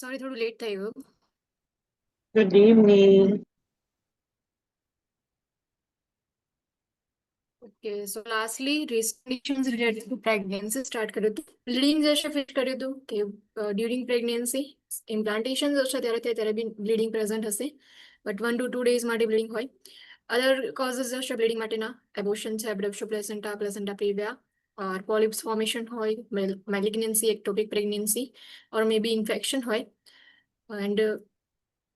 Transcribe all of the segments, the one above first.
Sorry થોડું late થઈ ગયું. Good evening. Okay so lastly risk conditions related to pregnancy start કર્યું હતું. બ્લીડિંગ જશે ફિટ કર્યું હતું કે ડ્યુરિંગ પ્રેગ્નન્સી ઇમ્પ્લાન્ટેશન હશે ત્યારે બી બ્લીડિંગ પ્રેઝન્ટ હશે, બટ 1 to 2 days માટે બ્લીડિંગ હોય. અધર કોઝિસ હશે બ્લીડિંગ માટેના એબોર્શન છે, એબ્ડોપ્શો પ્લેસેન્ટા પ્રેવિયા, ઓર પોલિપ્સ ફોર્મેશન હોય, મેલિગ્નન્સી, એક્ટોપિક પ્રેગ્નન્સી ઓર મે બી ઇન્ફેક્શન હોય. એન્ડ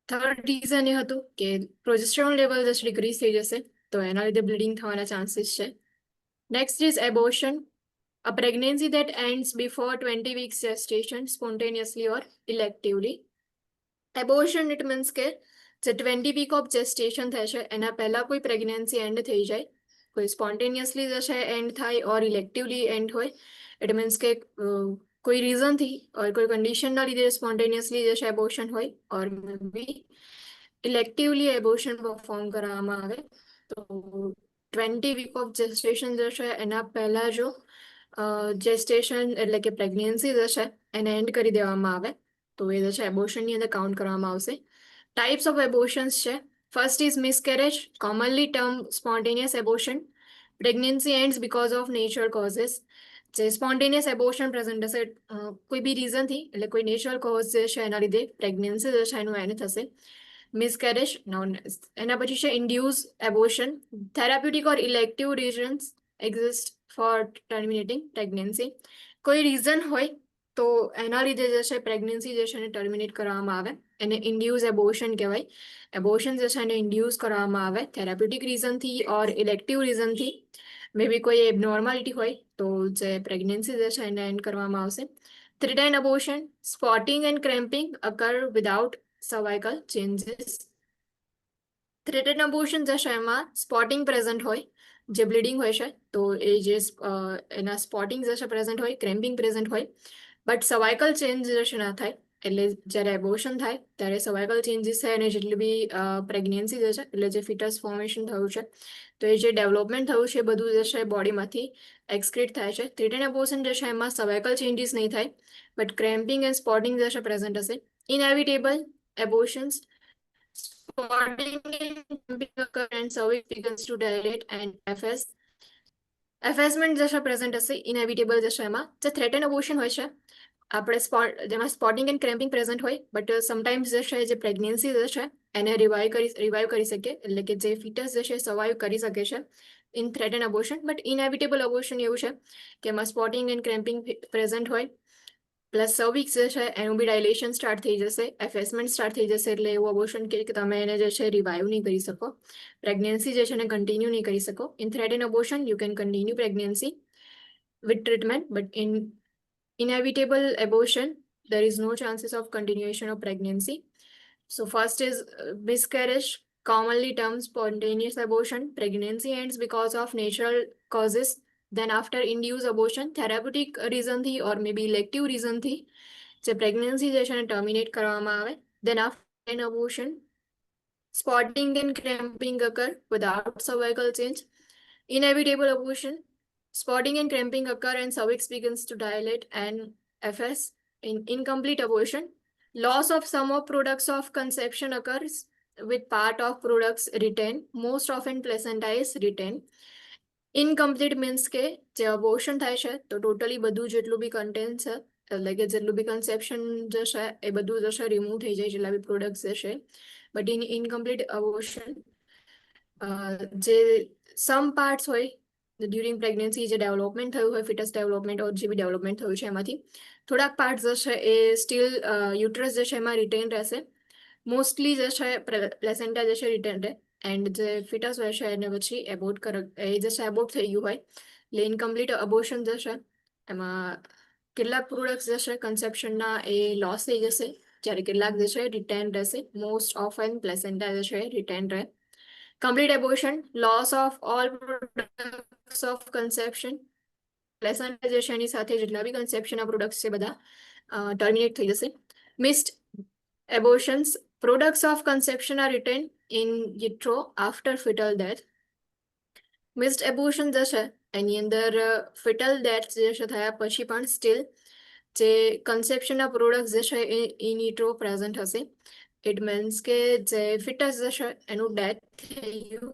થર્ડ રીઝન એ હતું કે પ્રોજેસ્ટેરોન લેવલ જસ્ટ ડિક્રીઝ થઈ જશે, તો એના લીધે બ્લીડિંગ થવાના ચાન્સીસ છે. Next is abortion, a pregnancy that ends before 20 weeks gestation spontaneously or electively. Abortion it means કે જે 20 વીક ઓફ જેસ્ટેશન થાય છે એના પહેલા કોઈ પ્રેગ્નન્સી એન્ડ થઈ જાય, કોઈ સ્પોન્ટેનિયસલી જશે એન્ડ થાય ઓર ઇલેક્ટિવલી એન્ડ હોય. ઇટ મીન્સ કે કોઈ રીઝનથી ઓર કોઈ કન્ડિશનના લીધે સ્પોન્ટેનિયસલી જશે એબોર્શન હોય ઓર બી ઇલેક્ટિવલી એબોર્શન પરફોર્મ કરવામાં આવે. તો 20 વીક ઓફ જેસ્ટેશન જશે એના પહેલા જો જેસ્ટેશન એટલે કે પ્રેગ્નન્સી જશે એને એન્ડ કરી દેવામાં આવે તો એ જશે એબોર્શનની અંદર કાઉન્ટ કરવામાં આવશે. ટાઈપ્સ ઓફ એબોર્શન્સ છે. First is miscarriage, commonly term spontaneous abortion. Pregnancy ends because of natural causes. જે સ્પોન્ટેનિયસ એબોર્શન પ્રેઝન્ટ હશે કોઈ બી રીઝનથી, એટલે કોઈ નેચરલ કોઝ જે છે એના લીધે પ્રેગ્નન્સી જે છે એનું એન્ડ થશે. મિસકેરેજ. એના પછી છે induce abortion. Therapeutic or elective reasons exist for terminating pregnancy. કોઈ રીઝન હોય તો એના લીધે જે છે પ્રેગ્નન્સી જે છે એને ટર્મિનેટ કરવામાં આવે, એને ઇન્ડ્યુસ એબોર્શન કહેવાય. એબોર્શન જે છે એને ઇન્ડ્યુસ કરવામાં આવે થેરાપ્યુટિક રીઝનથી ઓર ઇલેક્ટિવ રીઝનથી. મે બી કોઈ એબનોર્માલિટી હોય તો જે પ્રેગ્નન્સી જે છે એને એન્ડ કરવામાં આવશે. Threaten abortion, spotting and cramping occur without cervical changes. Threaten abortion જે છે એમાં સ્પોટિંગ પ્રેઝન્ટ હોય, જે બ્લીડિંગ હોય છે તો એ જે એના સ્પોટિંગ જે છે પ્રેઝન્ટ હોય, ક્રેમ્પિંગ પ્રેઝન્ટ હોય, બટ સર્વાઇકલ ચેન્જ જે છે ના થાય. એટલે જ્યારે એબોર્શન થાય ત્યારે સર્વાઇકલ ચેન્જીસ થાય અને જેટલી બી પ્રેગ્નન્સી જે છે એટલે જે ફિટસ ફોર્મેશન થયું છે તો એ જે ડેવલપમેન્ટ થયું છે એ બધું જે છે બોડીમાંથી એક્સક્રીટ થાય છે. થ્રેટન એબોર્શન જે છે એમાં સર્વાઇકલ ચેન્જીસ નહીં થાય, બટ ક્રેમ્પિંગ એન્ડ સ્પોટિંગ જે છે પ્રેઝન્ટ હશે. ઇનએવિટેબલ એબોર્શન્સ, spotting and current cervix begins to dilate and FS. એફેસમેન્ટ જે છે પ્રેઝન્ટ હશે, ઇનએવિટેબલ જે છે એમાં. જે થ્રેટન એબોર્શન હોય છે આપણે જેમાં સ્પોટિંગ એન્ડ ક્રેમ્પિંગ પ્રેઝન્ટ હોય, બટ સમટાઇમ્સ જે છે જે પ્રેગ્નન્સી જે છે એને રિવાઇવ કરી શકે, એટલે કે જે ફિટસ જે છે સર્વાઈવ કરી શકે છે ઇન થ્રેટન એબોર્શન. બટ ઇનએવિટેબલ એબોર્શન એવું છે કે એમાં સ્પોટિંગ એન્ડ ક્રેમ્પિંગ પ્રેઝન્ટ હોય, પ્લસ સર્વિક્સ જે છે એનું બી ડાયલેશન સ્ટાર્ટ થઈ જશે, એફેસમેન્ટ સ્ટાર્ટ થઈ જશે. એટલે એવું અબોર્શન કે તમે એને જે છે રિવાઇવ નહીં કરી શકો, પ્રેગ્નન્સી જે છે એને કન્ટિન્યુ નહીં કરી શકો. In threaten abortion you can continue pregnancy with treatment, but in inevitable abortion there is no chances of continuation of pregnancy. So first is miscarriage, commonly termed spontaneous abortion. Pregnancy ends because of natural causes. Then after induced abortion, therapeutic reason થી or maybe elective reason થી જે pregnancy જે છે એને terminate કરવામાં આવે. Then after an abortion, spotting and cramping occur without cervical change. Inevitable abortion, spotting and cramping occur and cervix begins to dilate and FS. In incomplete abortion, loss of some of products of conception occurs with part of products retained. Most often placenta is retained. Incomplete means કે જે abortion થાય છે તો totally બધું જેટલું બી content છે એટલે કે જેટલું બી કન્સેપ્શન જે છે એ બધું જે છે રિમૂવ થઈ જાય જેટલા બી પ્રોડક્ટ્સ જે છે. બટ ઇન ઇનકમ્પ્લીટ અબોર્શન જે સમ પાર્ટ્સ હોય ડ્યુરિંગ પ્રેગ્નન્સી જે ડેવલપમેન્ટ થયું હોય, ફિટસ ડેવલપમેન્ટ ઓર જે બી ડેવલપમેન્ટ થયું છે એમાંથી થોડાક પાર્ટ્સ જે છે એ સ્ટીલ યુટ્રસ જે છે એમાં રિટેન રહેશે. મોસ્ટલી જે છે પ્લેસેન્ટા જે છે રિટેન રહે એન્ડ જે ફિટસ હોય છે એને પછી એબોર્ટ એ જે છે એબોર્ટ થઈ ગયું હોય. એટલે ઇનકમ્પ્લીટ અબોર્શન જે છે એમાં કેટલાક પ્રોડક્ટ્સ જે છે કન્સેપ્શનના એ લોસ થઈ જશે, જ્યારે કેટલાક જે છે રિટેન રહેશે. મોસ્ટ ઓફન પ્લેસેન્ટા જે છે રિટેન રહે. Complete abortion, loss of all products of conception. Placenta જે છે એની સાથે જેટલા બી કન્સેપ્શનના પ્રોડક્ટ્સ છે બધા ટર્મિનેટ થઈ જશે. Missed abortions, products of conception are retained in utero after fetal death. Missed abortion જે છે એની અંદર ફિટલ ડેથ જે છે થયા પછી પણ સ્ટીલ જે કન્સેપ્શનના પ્રોડક્ટ જે છે એ ઇન વિટ્રો પ્રેઝન્ટ હશે. ઇટ મીન્સ કે જે ફિટસ જે છે એનું ડેથ થઈ ગયું,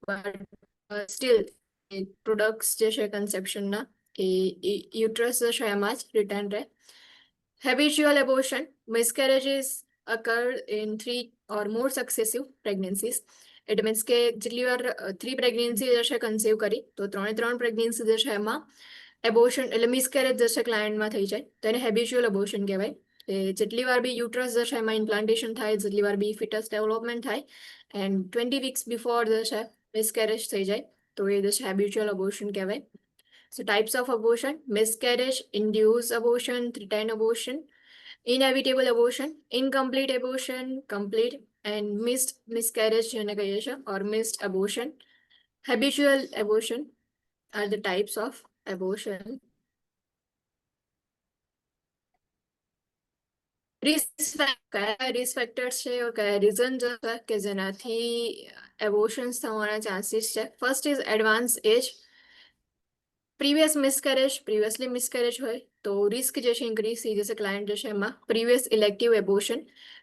બટ સ્ટીલ પ્રોડક્ટ્સ જે છે કન્સેપ્શનના એ યુટ્રસ જે છે એમાં જ રિટર્ન રહે. Habitual abortion, miscarriages occur in 3 or more successive pregnancies. It means કે જેટલી વાર 3 પ્રેગ્નન્સી જે છે કન્સીવ કરી તો 3 પ્રેગ્નન્સી જે છે એમાં એબોર્શન એટલે મિસકેરેજ જે છે ક્લાયન્ટમાં થઈ જાય તો એને હેબિચ્યુઅલ એબોર્શન કહેવાય. એ જેટલી વાર બી યુટ્રસ જે છે એમાં ઇમ્પ્લાન્ટેશન થાય, જેટલી વાર બી ફિટસ ડેવલપમેન્ટ થાય એન્ડ 20 વીક્સ બિફોર જે છે મિસકેરેજ થઈ જાય તો એ જે છે હેબિચ્યુઅલ એબોર્શન કહેવાય. So types of abortion: miscarriage, induced abortion, threatened abortion, inevitable abortion, incomplete abortion, complete, and missed miscarriage જેને કહીએ છીએ or missed abortion. Habitual abortion are the types of abortion. કયા રિસ્ક ફેક્ટર્સ છે or કયા reason છે કે જેનાથી abortions થવાના ચાન્સીસ છે. First is advance age. Previously miscarriage હોય તો રિસ્ક જે છે ઇન્ક્રીઝ થઈ જશે ક્લાયન્ટ જે છે એમાં. પ્રીવિયસ ઇલેક્ટિવ એબોર્શન,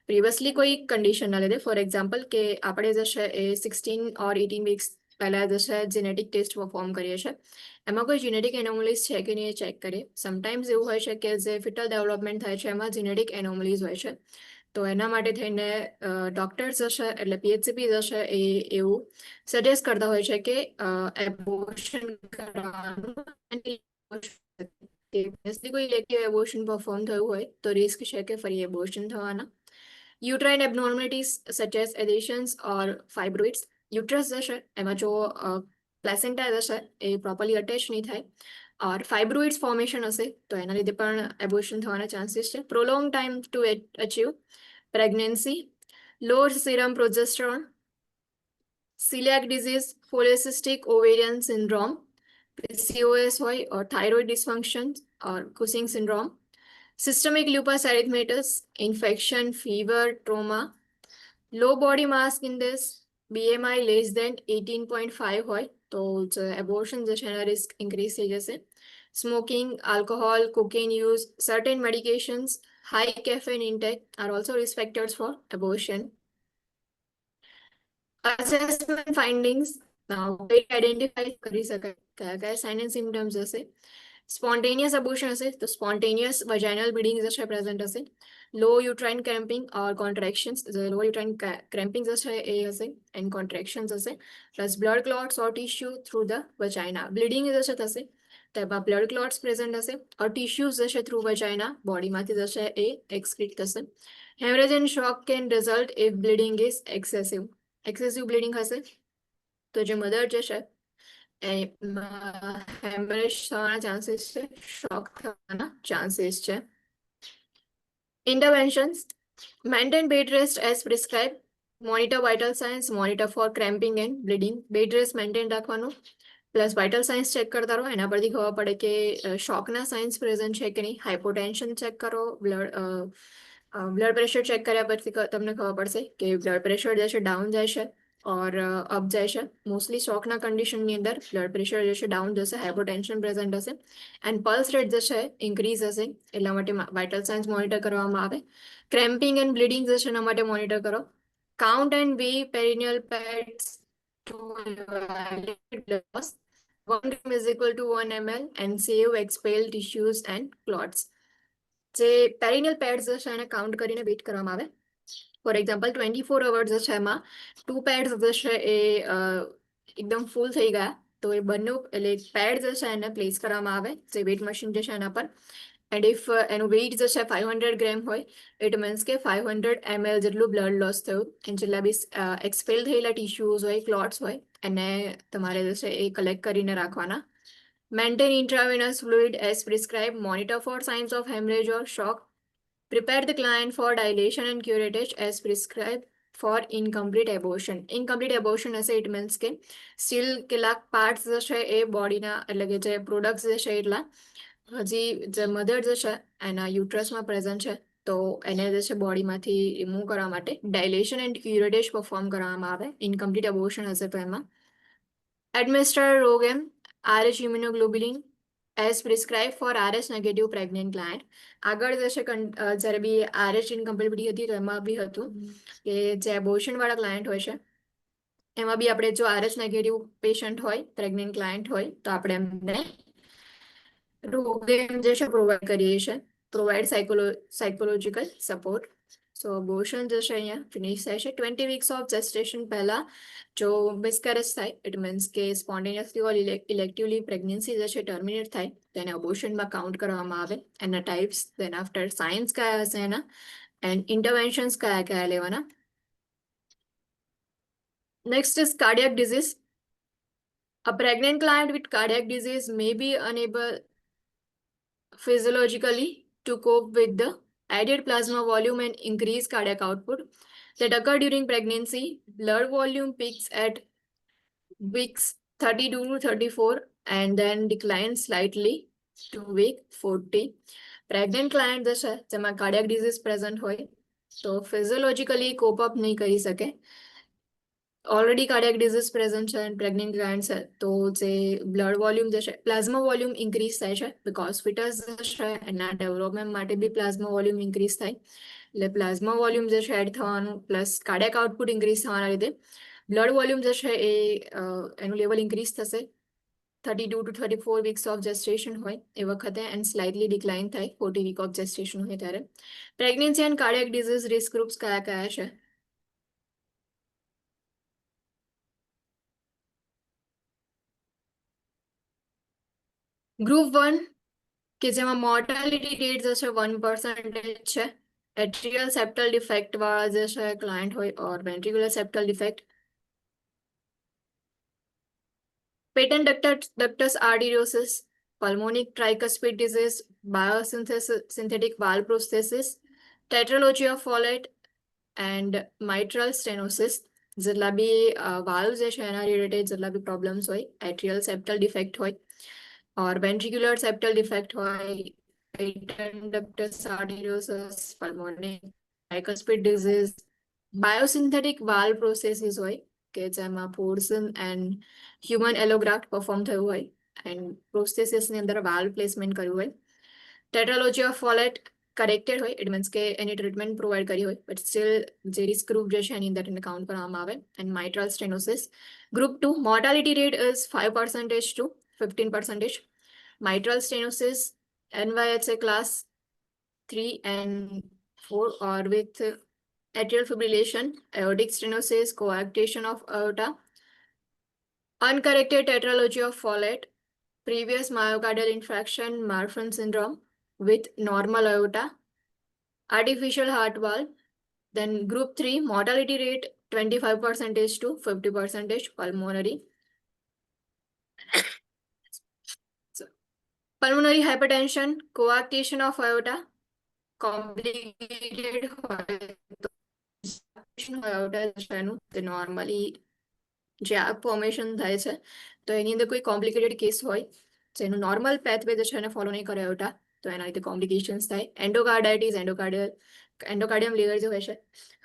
પ્રીવિયસલી કોઈ કન્ડિશનના લીધે, ફોર એક્ઝામ્પલ કે આપણે જે છે એ 16 or 18 વીક્સ પહેલાં જે છે જેનેટિક ટેસ્ટ પરફોર્મ કરીએ છીએ, એમાં કોઈ જેનેટિક એનોમલીઝ છે કે નહીં એ ચેક કરીએ. સમટાઈમ્સ એવું હોય છે કે જે ફિટલ ડેવલપમેન્ટ થાય છે એમાં જેનેટિક એનોમલીઝ હોય છે, તો એના માટે થઈને ડોક્ટર્સ જશે એટલે PHCP જશે એ એવું સજેસ્ટ કરતા હોય છે કે એબોર્શન કરાવવાનું. કોઈ ઇલેક્ટિવ એબોર્શન પરફોર્મ થયું હોય તો રિસ્ક છે કે ફરી એબોર્શન થવાના. યુટ્રાઇન એબનોર્મલિટીઝ સચ એઝ એડિશન્સ ઓર ફાઇબ્રોઇડ્સ. યુટ્રસ જશે એમાં જો પ્લેસેન્ટા જશે એ પ્રોપરલી અટેચ નહીં થાય ઓર ફાઇબ્રોઇડ્સ ફોર્મેશન હશે તો એના લીધે પણ એબોર્શન થવાના ચાન્સીસ છે. Prolong time to achieve pregnancy, low serum progesterone, celiac disease, polycystic ovarian syndrome, PCOS હોય or thyroid dysfunction or Cushing syndrome, systemic lupus erythematosus, infection, fever, trauma, low body mass index, BMI less than 18.5 હોય તો abortion જે છે એના risk increase થઈ જશે. Smoking, alcohol, cocaine use, certain medications, high caffeine intake are also risk factors for abortion. Assessment findings, identify કરી શકાય કયા સાઇન એન્ડ સિમ્ટમ્સ હશે. સ્પોન્ટેનિયસ અબોર્શન હશે તો સ્પોન્ટેનિયસ વજાઇનલ બ્લીડિંગ જે પ્રેઝન્ટ હશે. લો યુટ્રાઇન ક્રેમ્પિંગ ઓર કોન્ટ્રેક્શન્સ, લો યુટ્રાઇન ક્રેમ્પિંગ જે છે એ હશે એન્ડ કોન્ટ્રેક્શન્સ હશે. Plus blood clots or tissue through the vagina, bleeding જે છે થશે તેમાં બ્લડ ક્લોટ્સ પ્રેઝન્ટ હશે ઓર ટિશ્યુઝ જે છે થ્રુ વજાઇના બોડીમાંથી જે છે એ એક્સક્રીટ થશે. Haemorrhage and shock can result if bleeding is excessive bleeding હશે તો જે મધર જે છે એમાં હેમરેજ થવાના ચાન્સીસ છે, શોક થવાના ચાન્સીસ છે. Interventions: maintain bed rest as prescribe, monitor vital signs, monitor for cramping and bleeding. Bed rest maintain રાખવાનું પ્લસ વાઇટલ સાઇન્સ ચેક કરતા રહો, એના પરથી ખબર પડે કે શોકના સાઇન્સ પ્રેઝન્ટ છે કે નહીં. હાઇપોટેન્શન ચેક કરો, બ્લડ પ્રેશર ચેક કર્યા પછી તમને ખબર પડશે કે બ્લડ પ્રેશર જે છે ડાઉન જાય છે ઓર અપ જાય છે. મોસ્ટલી શોકના કન્ડિશનની અંદર બ્લડ પ્રેશર જે છે ડાઉન જશે, હાઇપોટેન્શન પ્રેઝન્ટ હશે એન્ડ પલ્સ રેટ જે છે ઇન્ક્રીઝ હશે, એટલા માટે વાઇટલ સાઇન્સ મોનિટર કરવામાં આવે. ક્રેમ્પિંગ એન્ડ બ્લીડિંગ જે છે એના માટે મોનિટર કરો. Count and weigh perineal pads to evaluate loss. 1 gram is equal to 1 ml and save expelled tissues and clots. જે પેરિનિયલ પેડ્સ જે છે એને કાઉન્ટ કરીને વેઇટ કરવામાં આવે. ફોર એક્ઝામ્પલ 24 અવર્સ જે છે એમાં 2 પેડ્સ જે છે એ એકદમ ફૂલ થઈ ગયા તો એ બંને એટલે પેડ જે છે એને પ્લેસ કરવામાં આવે જે વેઇટ મશીન જે છે એના પર. એન્ડ ઇફ એનું વેઇટ જે છે 500 ગ્રામ હોય ઇટ મીન્સ કે 500 ml જેટલું બ્લડ લોસ થયું એન્ડ જેટલા બી એક્સપેલ થયેલા ટિશ્યુઝ હોય, ક્લોટ્સ હોય એને તમારે જે છે એ કલેક્ટ કરીને રાખવાના. Maintain intravenous fluid as prescribed. Monitor for signs of hemorrhage or shock. Prepare the client for dilation and curettage as prescribed for incomplete abortion. Incomplete abortion હશે ઇટ મીન્સ કે સ્ટીલ કેટલાક પાર્ટ્સ જે છે એ બોડીના એટલે કે જે પ્રોડક્ટ્સ જે છે એટલા હજી જે મધર જે છે એના યુટ્રસમાં પ્રેઝન્ટ છે તો એને જે છે બોડીમાંથી રિમૂવ કરવા માટે ડાયલેશન એન્ડ ક્યુરેટેજ પરફોર્મ કરવામાં આવે. ઇનકમ્પ્લીટ એબોર્શન હશે તો એમાં administer RhoGAM RH immunoglobulin as prescribe for RS negative pregnant client. આગળ જશે જ્યારે બી આરએસ ઇનકમ્પેટિબિલિટી હતી તો એમાં બી હતું કે જે એબોર્શન વાળા ક્લાયન્ટ હોય છે એમાં બી આપણે જો આરએસ નેગેટિવ પેશન્ટ હોય પ્રેગ્નેન્ટ ક્લાયન્ટ હોય તો આપણે એમને રોગેમ જે છે પ્રોવાઈડ કરીએ છીએ, પ્રોવાઈડ સાયકોલોજીકલ સપોર્ટ. સો અબોર્શન જે છે અહીંયા ફિનિશ થાય છે 20 વીક્સ ઓફ જેસ્ટેશન પહેલા. જો મિસકેરેજ થાય ઇટ મીન્સ કે સ્પોન્ટેનિયસલી ઓર ઇલેક્ટિવલી પ્રેગ્નન્સી જે છે ટર્મિનેટ થાય તેને અબોર્શનમાં કાઉન્ટ કરવામાં આવે. એના ટાઈપ્સ, દેન આફ્ટર સાયન્સ કયા હશે એના, એન્ડ ઇન્ટરવેન્શન્સ કયા કયા લેવાના. Next is cardiac disease. A pregnant client with cardiac disease may be unable physiologically to cope with the added plasma volume and increased cardiac output that occur during pregnancy. Blood volume peaks at weeks 32 to 34 and then declines slightly to week 40. Pregnant client જશે જેમાં cardiac disease present હોય તો physiologically cope up નહીં કરી શકે. Already cardiac disease present છે and pregnant client છે તો જે બ્લડ વોલ્યુમ જે છે પ્લાઝમા વોલ્યુમ ઇન્ક્રીઝ થાય છે બિકોઝ ફિટસ છે એના ડેવલપમેન્ટ માટે બી પ્લાઝમા વોલ્યુમ ઇન્ક્રીઝ થાય. એટલે પ્લાઝમા વોલ્યુમ જે છે એડ થવાનું પ્લસ કાર્ડિયાક આઉટપુટ ઇન્ક્રીઝ થવાના લીધે બ્લડ વોલ્યુમ જે છે એ એનું લેવલ ઇન્ક્રીઝ થશે 32 to 34 વીક્સ ઓફ જેસ્ટેશન હોય એ વખતે એન્ડ સ્લાઇટલી ડિક્લાઇન થાય 40 વીક ઓફ જેસ્ટેશન હોય ત્યારે. Pregnancy and cardiac disease risk groups કયા કયા છે? ગ્રુપ 1 કે જેમાં મોર્ટાલિટી રેટ જે છે 1% છે. એટ્રિયલ સેપ્ટલ ડિફેક્ટ વાળા જે છે ક્લાયન્ટ હોય or ventricular septal defect, patent ductus arteriosus, pulmonic tricuspid disease, biosynthetic valve prosthesis, tetralogy of Fallot and mitral stenosis. જેટલા બી વાલ્વ જે છે એના રિલેટેડ જેટલા બી પ્રોબ્લેમ્સ હોય, એટ્રિયલ સેપ્ટલ ડિફેક્ટ હોય or ventricular septal defect હોય, patent ductus arteriosus, pulmonic tricuspid disease, biosynthetic valve processes હોય કે જેમાં porcine and human allograft perform થયું હોય એન્ડ પ્રોસ્થેસિસની અંદર વાલ્વ પ્લેસમેન્ટ કર્યું હોય. ટેટ્રાલોજી ઓફ ફોલેટ કરેક્ટેડ હોય ઇટ મીન્સ કે એની ટ્રીટમેન્ટ પ્રોવાઈડ કરી હોય બટ સ્ટીલ જે રિસ્ક ગ્રુપ જે છે એની અંદર એને કાઉન્ટ કરવામાં આવે. And mitral stenosis. Group 2 mortality rate is 5% to 15%. Mitral stenosis, NYHA class 3 and 4 or with atrial fibrillation, aortic stenosis, coarctation of aorta, uncorrected tetralogy of Fallot, previous myocardial infarction, Marfan syndrome with normal aorta, artificial heart valve. Then group 3, mortality rate 25% to 50%, pulmonary. Pulmonary hypertension, coarctation of aorta, complicated aorta normally જે આ formation થાય છે તો એની અંદર કોઈ complicated case હોય જેનું normal પેથવે જે છે એને ફોલો નહીં કરે એવટા તો એના લીધે કોમ્પ્લિકેશન્સ થાય. એન્ડોકાર્ડાઇટિસ, એન્ડોકાર્ડિયમ લેયર જે હોય છે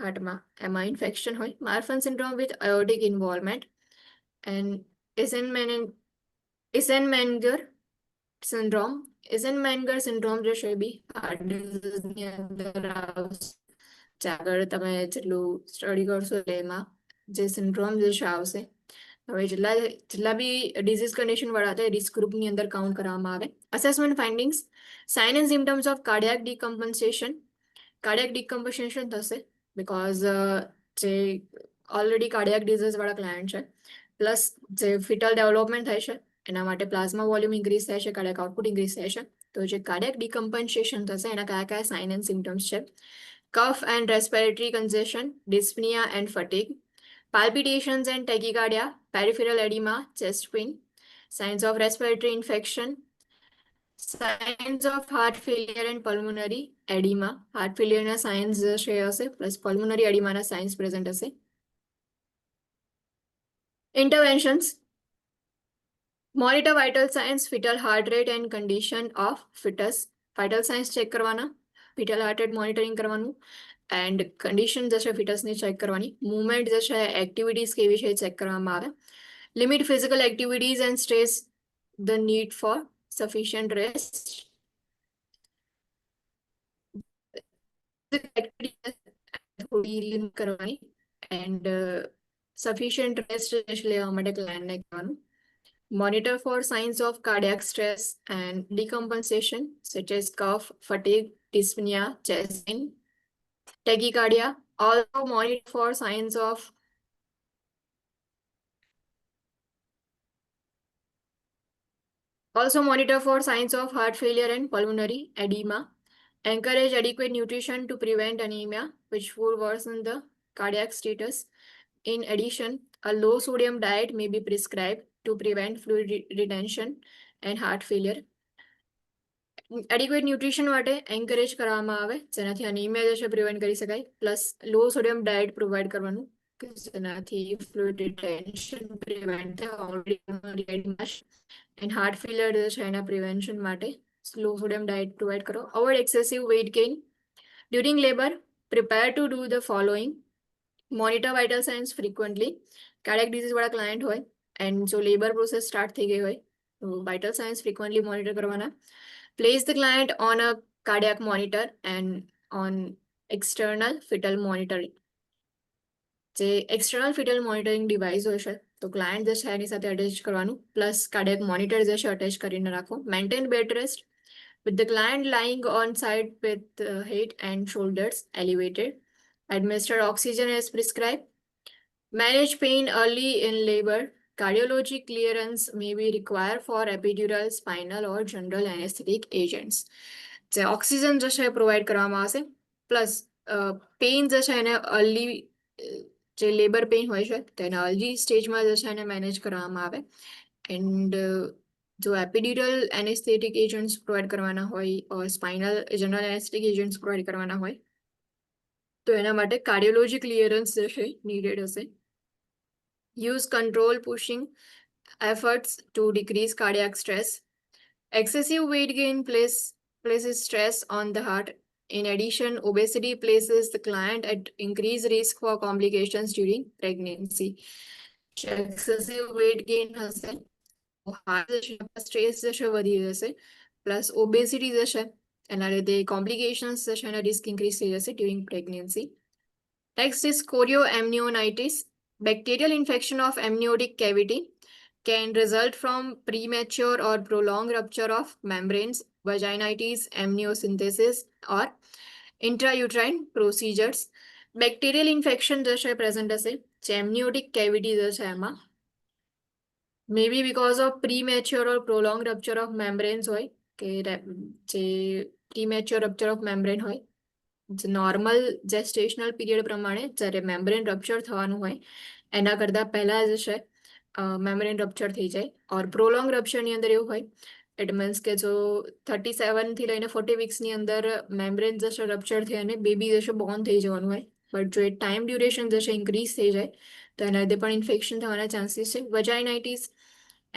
હાર્ટમાં એમાં ઇન્ફેક્શન હોય. Marfan syndrome with aortic involvement and Eisenmenger syndrome. Eisenmenger syndrome જે છે બી હાર્ટ ડિઝીઝની અંદર આવશે. આગળ તમે જેટલું સ્ટડી કરશો એટલે એમાં જે સિન્ડ્રોમ જે છે આવશે. હવે જેટલા બી ડિઝીઝ કન્ડિશન વાળા હતા એ રિસ્ક ગ્રુપની અંદર કાઉન્ટ કરવામાં આવે. Assessment findings, sign and symptoms of cardiac decompensation. Cardiac decompensation થશે બિકોઝ જે ઓલરેડી કાર્ડિયાક ડિઝીઝ વાળા ક્લાયન્ટ છે પ્લસ જે ફિટલ ડેવલપમેન્ટ થાય છે એના માટે પ્લાઝમા વોલ્યુમ ઇન્ક્રીઝ થાય છે, કાર્ડિયાક આઉટપુટ ઇન્ક્રીઝ થાય છે. તો જે કાર્ડિયાક ડિકમ્પન્સેશન થશે એના કયા કયા સાઇન એન્ડ સિમ્ટમ્સ છે? cough and respiratory congestion, dyspnea and fatigue, palpitations and tachycardia, peripheral edema, chest pain, signs of respiratory infection, signs of heart failure and pulmonary edema. Heart failure na signs છે હશે plus pulmonary edema ના signs present હશે. Interventions, monitor vital signs, fetal heart rate and condition of fetus. Vital signs check કરવાના, fetal heart rate monitoring કરવાનું and condition જે છે ફિટસની check કરવાની. Movement જે છે એક્ટિવિટીઝ કેવી છે ચેક કરવામાં આવે. Limit physical activities and stress the need four sufficient rest. થોડી લિમિટ કરવાની એન્ડ sufficient rest લેવા માટે ક્લાયન્ટને કહેવાનું. Monitor for signs of cardiac stress and decompensation such as cough, fatigue, dyspnea, chest pain, tachycardia. Also monitor for signs of heart failure and pulmonary edema. Encourage adequate nutrition to prevent anemia, which would worsen the cardiac status. In addition, a low sodium diet may be prescribed to prevent fluid retention and heart failure. Adequate nutrition માટે encourage કરવામાં આવે જેનાથી anemia જે છે prevent કરી શકાય, plus low sodium diet provide કરવાનું કે જેનાથી fluid retention prevent થાય and heart failure જે છે એના prevention માટે low sodium diet provide કરો. Avoid excessive weight gain. During labor, prepare to do the following. Monitor vital signs frequently. Cardiac disease વાળા client હોય and જો labor process start થઈ ગઈ હોય તો vital signs frequently monitor કરવાના. Place the client on a cardiac monitor and on external fetal monitoring. જે external fetal monitoring device હોય છે તો client જે છે એની સાથે attach કરવાનું, plus cardiac monitor જે છે attach કરીને રાખો. Maintain bed rest with the client lying on side with head and shoulders elevated. Administer oxygen as prescribed. Manage pain early in labor. Cardiology clearance may be required for epidural, spinal or general anesthetic agents. જે oxygen જે છે provide કરવામાં આવશે, plus pain જે છે એને early જે labour pain હોય છે તેના અર્લી સ્ટેજમાં જે છે એને મેનેજ કરવામાં આવે. એન્ડ જો એપિડ્યુરલ એનેસ્થેટિક એજન્ટ્સ પ્રોવાઈડ કરવાના હોય or spinal general anaesthetic agents provide કરવાના હોય તો એના માટે કાર્ડિયોલોજી ક્લિયરન્સ જે છે નીડેડ હશે. Use control pushing efforts to decrease cardiac stress. Excessive weight gain places stress on the heart. In addition, obesity places the client at increased risk for complications during pregnancy. Excessive weight gain હશે, stress જે છે વધી જશે, plus obesity જે છે એના લીધે complications જે છે એના રિસ્ક ઇન્ક્રીઝ થઈ જશે during pregnancy. Next is chorioamnionitis. Bacterial infection of amniotic cavity can result from premature or prolonged rupture of membranes, vaginitis, amniocentesis or intrauterine procedures. Bacterial infection જે છે present હશે જે amniotic cavity જે છે એમાં maybe because of premature or prolonged rupture of membranes હોય કે જે premature rupture of membrane હોય, નોર્મલ જેસ્ટેશનલ પીરિયડ પ્રમાણે જ્યારે મેમ્બ્રેન રપ્ચર થવાનું હોય એના કરતાં પહેલા જે છે મેમ્બ્રેન રપ્ચર થઈ જાય. ઓર પ્રોલોંગ રપ્ચરની અંદર એવું હોય ઇટ મીન્સ કે જો 37 થી લઈને 40 વીક્સની અંદર મેમ્બ્રેન જે છે રપ્ચર થઈ અને બેબી જે છે બોર્ન થઈ જવાનું હોય, બટ જો એ ટાઈમ ડ્યુરેશન જે છે ઇન્ક્રીઝ થઈ જાય તો એના લીધે પણ ઇન્ફેક્શન થવાના ચાન્સીસ છે. વજાઇનાઇટિસ,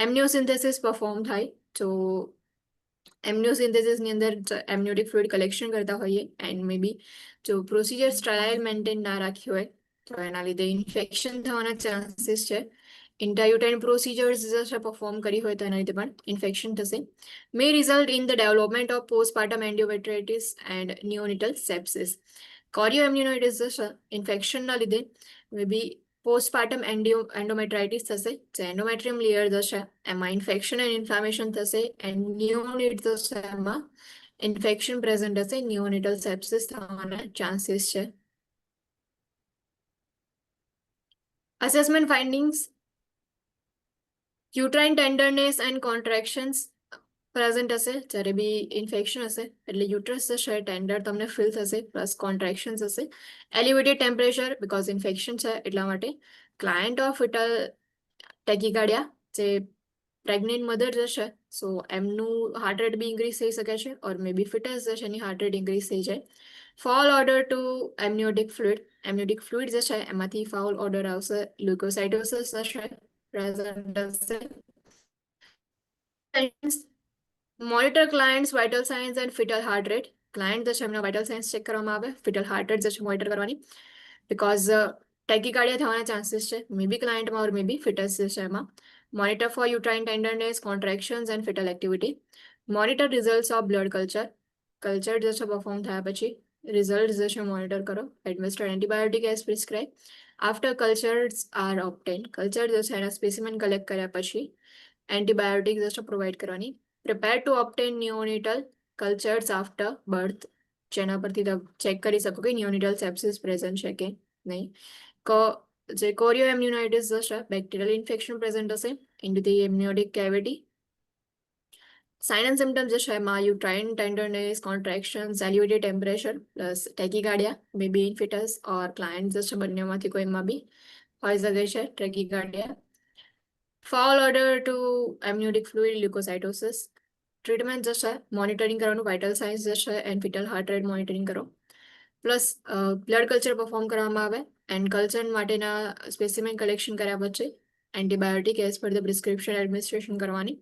એમનિયોસિન્થેસિસ પરફોર્મ થાય. જો એમનિયોસિન્થેસિસની અંદર એમનિયોટિક ફ્લુઇડ કલેક્શન કરતા હોઈએ એન્ડ મે બી જો પ્રોસિજર સ્ટરાઇલ મેન્ટેન ના રાખી હોય તો એના લીધે ઇન્ફેક્શન થવાના ચાન્સીસ છે. ઇન્ટ્રાયુટાઇન પ્રોસિજર્સ જે છે પરફોર્મ કરી હોય તો એના લીધે પણ ઇન્ફેક્શન થશે. May result in the development of postpartum endometritis and neonatal sepsis. Chorioamnionitis જે છે ઇન્ફેક્શનના લીધે મે બી પોસ્ટપાર્ટમ એન્ડોમેટ્રાઇટિસ થશે, જે એન્ડોમેટ્રિયમ લેયર જે છે એમાં ઇન્ફેક્શન એન્ડ ઇન્ફ્લામેશન થશે એન્ડ નિયોનિટ જે છે એમાં ઇન્ફેક્શન પ્રેઝન્ટ હશે, નિયોનિટલ સેપ્સિસ થવાના ચાન્સીસ છે. Assessment findings, uterine ટેન્ડરનેસ and કોન્ટ્રેક્શન્સ present હશે જ્યારે બી ઇન્ફેક્શન હશે એટલે યુટ્રસ જે છે ટેન્ડર તમને ફીલ થશે, પ્લસ કોન્ટ્રેક્શન્સ હશે. એલિવેટેડ ટેમ્પરેચર બીકોઝ ઇન્ફેક્શન છે એટલા માટે. ક્લાયન્ટ ઓફ ફિટલ ટેકીકાર્ડિયા, જે પ્રેગ્નેન્ટ મધર જે છે સો એમનું હાર્ટ રેટ બી ઇન્ક્રીઝ થઈ શકે છે ઓર મે બી ફિટસ જે છે એની હાર્ટ રેટ ઇન્ક્રીઝ થઈ જાય. ફાઉલ ઓર્ડર ટુ એમનિયોટિક ફ્લુઇડ જે છે એમાંથી ફાઉલ ઓર્ડર આવશે. લ્યુકોસાઇટોસિસ જે છે પ્રેઝન્ટ હશે. Monitor clients vital science and fetal heart rate. Client જે છે એમના વાઇટલ સાઇન્સ ચેક કરવામાં આવે, ફિટલ હાર્ટ રેટ જે છે મોનિટર કરવાની બીકોઝ ટેકીકાર્ડિયા થવાના ચાન્સીસ છે મે બી ક્લાયન્ટમાં ઓર મે બી ફિટસ જે છે એમાં. Monitor for uterine tenderness, contractions and fetal activity. Monitor results of blood culture જે છે પરફોર્મ થયા પછી રિઝલ્ટ જે છે મોનિટર કરો. Administer antibiotic as prescribe. After cultures are obtain, culture જે છે એના સ્પેસિમેન કલેક્ટ કર્યા પછી એન્ટીબાયોટિક જે છે પ્રોવાઈડ કરવાની. Prepare to obtain neonatal cultures after birth, જેના પરથી તમે ચેક કરી શકો કે નિયોનેટલ સેપ્સિસ પ્રેઝન્ટ છે કે નહીં. જે કોરિયો એમ્યુનાઇટિસ હશે, બેક્ટેરિયલ ઇન્ફેક્શન પ્રેઝન્ટ હશે in the amniotic cavity. Sign and symptoms જે છે એમાં uterine tenderness, contraction, elevated temperature plus tachycardia, may be in fetus or client જે છે બંનેમાંથી કોઈમાં બી હોઈ શકે છે tachycardia. Foul odour to amniotic fluid, leucocytosis. Treatment જે છે મોનિટરિંગ કરવાનું, વાઇટલ સાઇન્સ જે છે and fetal heart rate monitoring કરો. પ્લસ બ્લડ કલ્ચર પરફોર્મ કરવામાં આવે એન્ડ કલ્ચર માટેના સ્પેસિમેન કલેક્શન કર્યા પછી antibiotic as per the prescription administration કરવાની.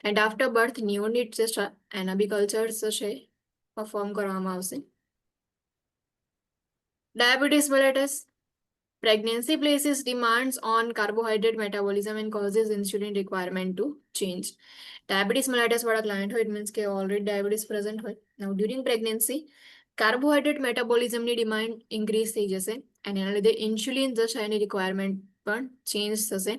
એન્ડ આફ્ટર બર્થ નિયોનિટ જે છે એના બી કલ્ચર્સ છે પરફોર્મ કરવામાં આવશે. Diabetes મેલેટસ. Pregnancy places demands on carbohydrate metabolism and causes insulin requirement to change. Diabetes mellitus વાળા client હોય, it means કે already diabetes present હોય. Now during pregnancy carbohydrate metabolism ની demand increase થઈ જશે અને એના લીધે insulin જે છે એની requirement પણ change થશે.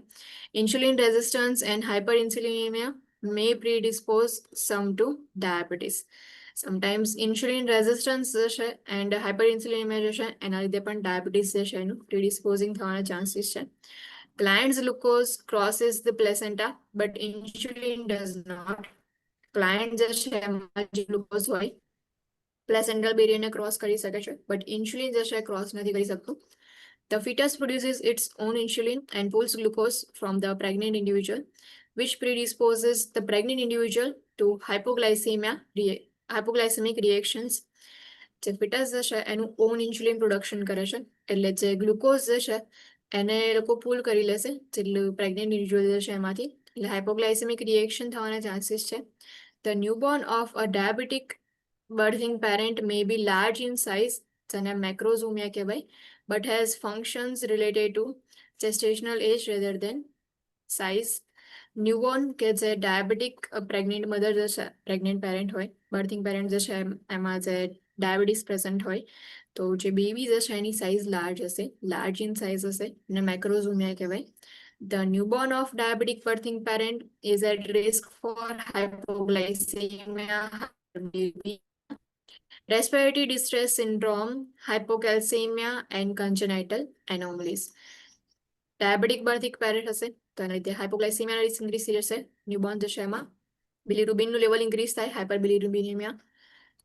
Insulin resistance and hyperinsulinemia may predispose some to diabetes. Sometimes insulin resistance જે છે એન્ડ હાઇપરઇન્સ્યુલિનેમિયા જે છે એના લીધે પણ ડાયાબિટીસ જે છે એનું પ્રિડિસ્પોઝિંગ થવાના ચાન્સીસ છે. Clients glucose crosses the placenta but insulin does not. Client જે છે એમાં જે ગ્લુકોઝ હોય પ્લેસેન્ટલ બેરિયરને ક્રોસ કરી શકે છે બટ ઇન્સ્યુલિન જે છે ક્રોસ નથી કરી શકતું. The fetus produces its own insulin and pulls glucose from the pregnant individual, which predisposes the pregnant individual to hypoglycemic reactions. જે ફિટસ જે છે એનું ઓન ઇન્સ્યુલિન પ્રોડક્શન કરે છે એટલે જે ગ્લુકોઝ જે છે એને એ લોકો પુલ કરી લેશે જેટલું પ્રેગ્નેન્ટ ઇન્ડિવિજ્યુઅલ જે છે એમાંથી, એટલે હાઇપોગ્લાયસેમિક રિએક્શન થવાના ચાન્સીસ છે. The newborn of a diabetic birthing parent may be large in size, જેને મેક્રોઝોમિયા કહેવાય, but has functions related to gestational age rather than size. Newborn કે જે ડાયાબિટિક પ્રેગ્નેન્ટ મધર જે છે, પ્રેગ્નેન્ટ પેરેન્ટ હોય, બર્થિંગ parent જે છે એમાં જે ડાયાબિટીસ પ્રેઝન્ટ હોય તો જે બેબી જે છે એની સાઇઝ લાર્જ હશે, લાર્જ ઇન સાઇઝ હશે અને મેક્રોઝોમિયા કહેવાય. The newborn of diabetic birthing parent is at risk for hypoglycaemia, respiratory distress syndrome, hypocalcemia and congenital anomalies. Diabetic birthing parent હશે તો એના લીધે હાઇપોગ્લાઇસેમિયા રિસ્ક ઇન્ક્રીઝ થઈ જશે. ન્યૂબોર્ન જે છે એમાં બિલિરુબિનનું લેવલ ઇન્ક્રીઝ થાય, હાઇપરબિલિરુબિનેમિયા.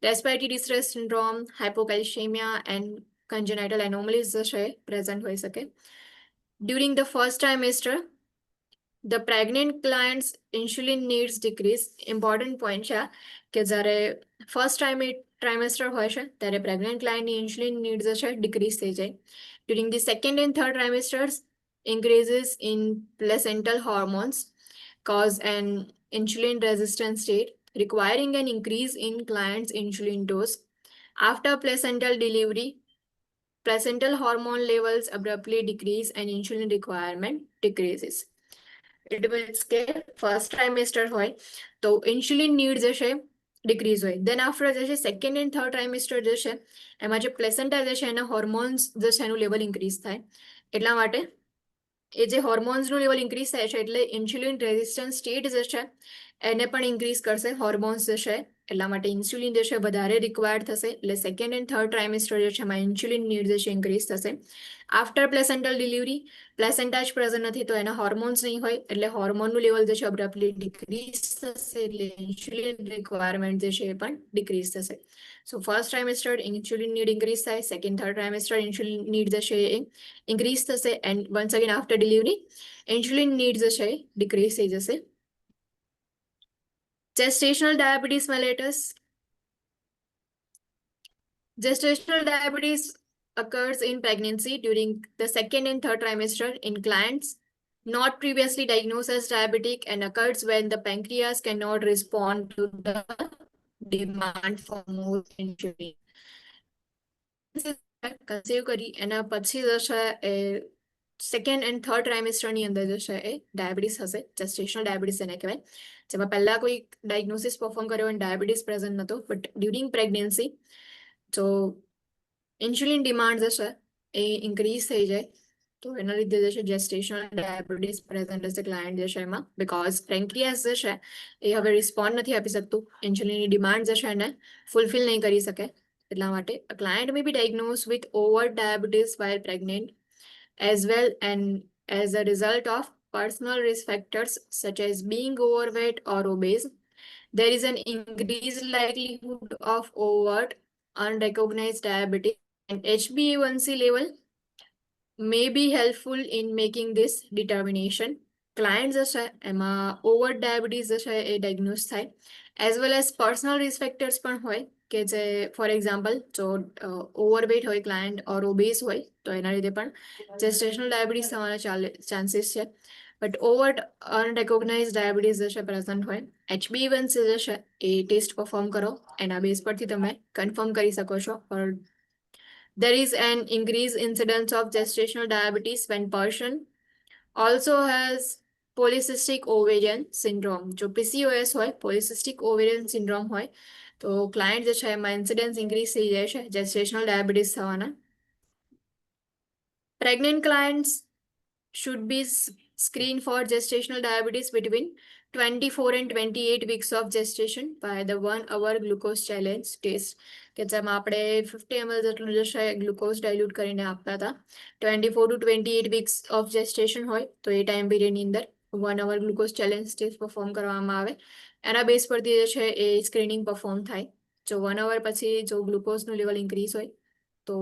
રેસ્પિરેટરી ડિસ્ટ્રેસ સિન્ડ્રોમ, હાઇપોકેલ્શિયમિયા એન્ડ કન્જેનાઇટલ એનોમલીઝ જે છે પ્રેઝન્ટ હોઈ શકે. During the first trimester the pregnant clients insulin needs decrease. Important point છે કે જ્યારે ફર્સ્ટ ટ્રાઇમેસ્ટર હોય છે ત્યારે પ્રેગ્નેન્ટ ક્લાયન્ટની ઇન્સ્યુલિન નીડ જે છે ડિક્રીઝ થઈ જાય. During the second and third trimesters increases in placental hormones cause an insulin resistant state, requiring an increase in client's insulin dose. After placental delivery, placental hormone levels abruptly decrease and insulin requirement decreases. It means કે first trimester હોય તો insulin need જે છે decrease હોય. Then after જે છે second and third trimester જે છે એમાં જે પ્લેસેન્ટા જે છે એના હોર્મોન્સ જે છે એનું લેવલ ઇન્ક્રીઝ થાય. એટલા માટે એ જે હોર્મોન્સનું લેવલ ઇન્ક્રીઝ થાય છે એટલે ઇન્સ્યુલિન રેઝિસ્ટન્સ સ્ટેટ જે છે એને પણ ઇન્ક્રીઝ કરશે હોર્મોન્સ જે છે, એટલા માટે ઇન્સ્યુલિન જે છે વધારે રિક્વાયર્ડ થશે. એટલે સેકન્ડ એન્ડ થર્ડ ટ્રાઇમેસ્ટર જે છે એમાં ઇન્સ્યુલિન નીડ જે છે ઇન્ક્રીઝ થશે. આફ્ટર પ્લેસેન્ટલ ડિલિવરી પ્લેસેન્ટા જ પ્રેઝન્ટ નથી તો એના હોર્મોન્સ નહીં હોય એટલે હોર્મોનનું લેવલ જે છે અબ્રપ્ટલી ડિક્રીઝ થશે એટલે ઇન્સ્યુલિન રિક્વાયરમેન્ટ જે છે એ પણ ડિક્રીઝ થશે. So first trimester insulin need increase થાય, second third trimester insulin need જે છે એ ઇન્ક્રીઝ થશે and once again after delivery insulin need જે છે ડિક્રીઝ થઈ જશે. Gestational diabetes mellitus. Gestational diabetes occurs in pregnancy during the second and third trimester in clients not previously diagnosed as diabetic and occurs when the pancreas cannot respond to the demand for more insulin. Conceive કરી એના પછી જે છે એ second and third ટ્રાઇમેસ્ટરની અંદર જે છે એ diabetes હશે, જેસ્ટેશનલ diabetes એને કહેવાય, જેમાં પહેલા કોઈ ડાયગ્નોસિસ પરફોર્મ કર્યો અને ડાયાબિટીસ પ્રેઝન્ટ નહોતો, બટ ડ્યુરિંગ પ્રેગ્નન્સી તો ઇન્સ્યુલિન ડિમાન્ડ જે છે એ ઇન્ક્રીઝ થઈ જાય, તો એના લીધે જે છે જેસ્ટેશનલ ડાયાબિટીસ પ્રેઝન્ટ હશે ક્લાયન્ટ જે છે એમાં, બિકોઝ પેન્ક્રિયાસ જે છે એ હવે રિસ્પોન્ડ નથી આપી શકતું, ઇન્સ્યુલિનની ડિમાન્ડ જે છે એને ફૂલફિલ નહીં કરી શકે, એટલા માટે a client may be diagnosed with overt diabetes while pregnant as well, and as a result of personal risk factors such as being overweight or obese. There is an increased likelihood of overt unrecognized diabetes, and HbA1c level may be helpful in making this determination. Clients જે છે એમાં over diabetes જે છે એ diagnose થાય, as well as personal risk factors પણ હોય કે જે ફોર એક્ઝામ્પલ જો ઓવરવેટ હોય ક્લાયન્ટ ઓર ઓબેસ હોય તો એના લીધે પણ જેસ્ટેશનલ ડાયાબિટીસ થવાના ચાન્સીસ છે, બટ ઓવર અનરેકોગ્નાઇઝ ડાયાબિટીસ જે છે પ્રેઝન્ટ હોય, HbA1c જે છે એ ટેસ્ટ પરફોર્મ કરો, એના બેઝ પરથી તમે કન્ફર્મ કરી શકો છો. ઓર there is an increased incidence of gestational diabetes when person also has polycystic ovarian syndrome. જો PCOS હોય, polycystic ovarian syndrome હોય, તો ક્લાયન્ટ જે છે એમાં ઇન્સિડન્સ ઇન્ક્રીઝ થઈ જાય છે જેસ્ટેશનલ ડાયાબિટીસ થવાના. Pregnant clients should be screened for gestational diabetes between 24 and 28 weeks of gestation by the 1 hour glucose challenge test, કે જેમાં આપણે 50 ml જેટલું જે છે ગ્લુકોઝ ડાયલ્યુટ કરીને આપતા હતા. 24 to 28 weeks of gestation હોય તો એ ટાઈમ પીરિયડની અંદર 1 hour glucose challenge test perform કરવામાં આવે, એના બેઝ પરથી જે છે એ સ્ક્રીનિંગ પરફોર્મ થાય. જો 1 hour પછી જો ગ્લુકોઝનું લેવલ ઇન્ક્રીઝ હોય તો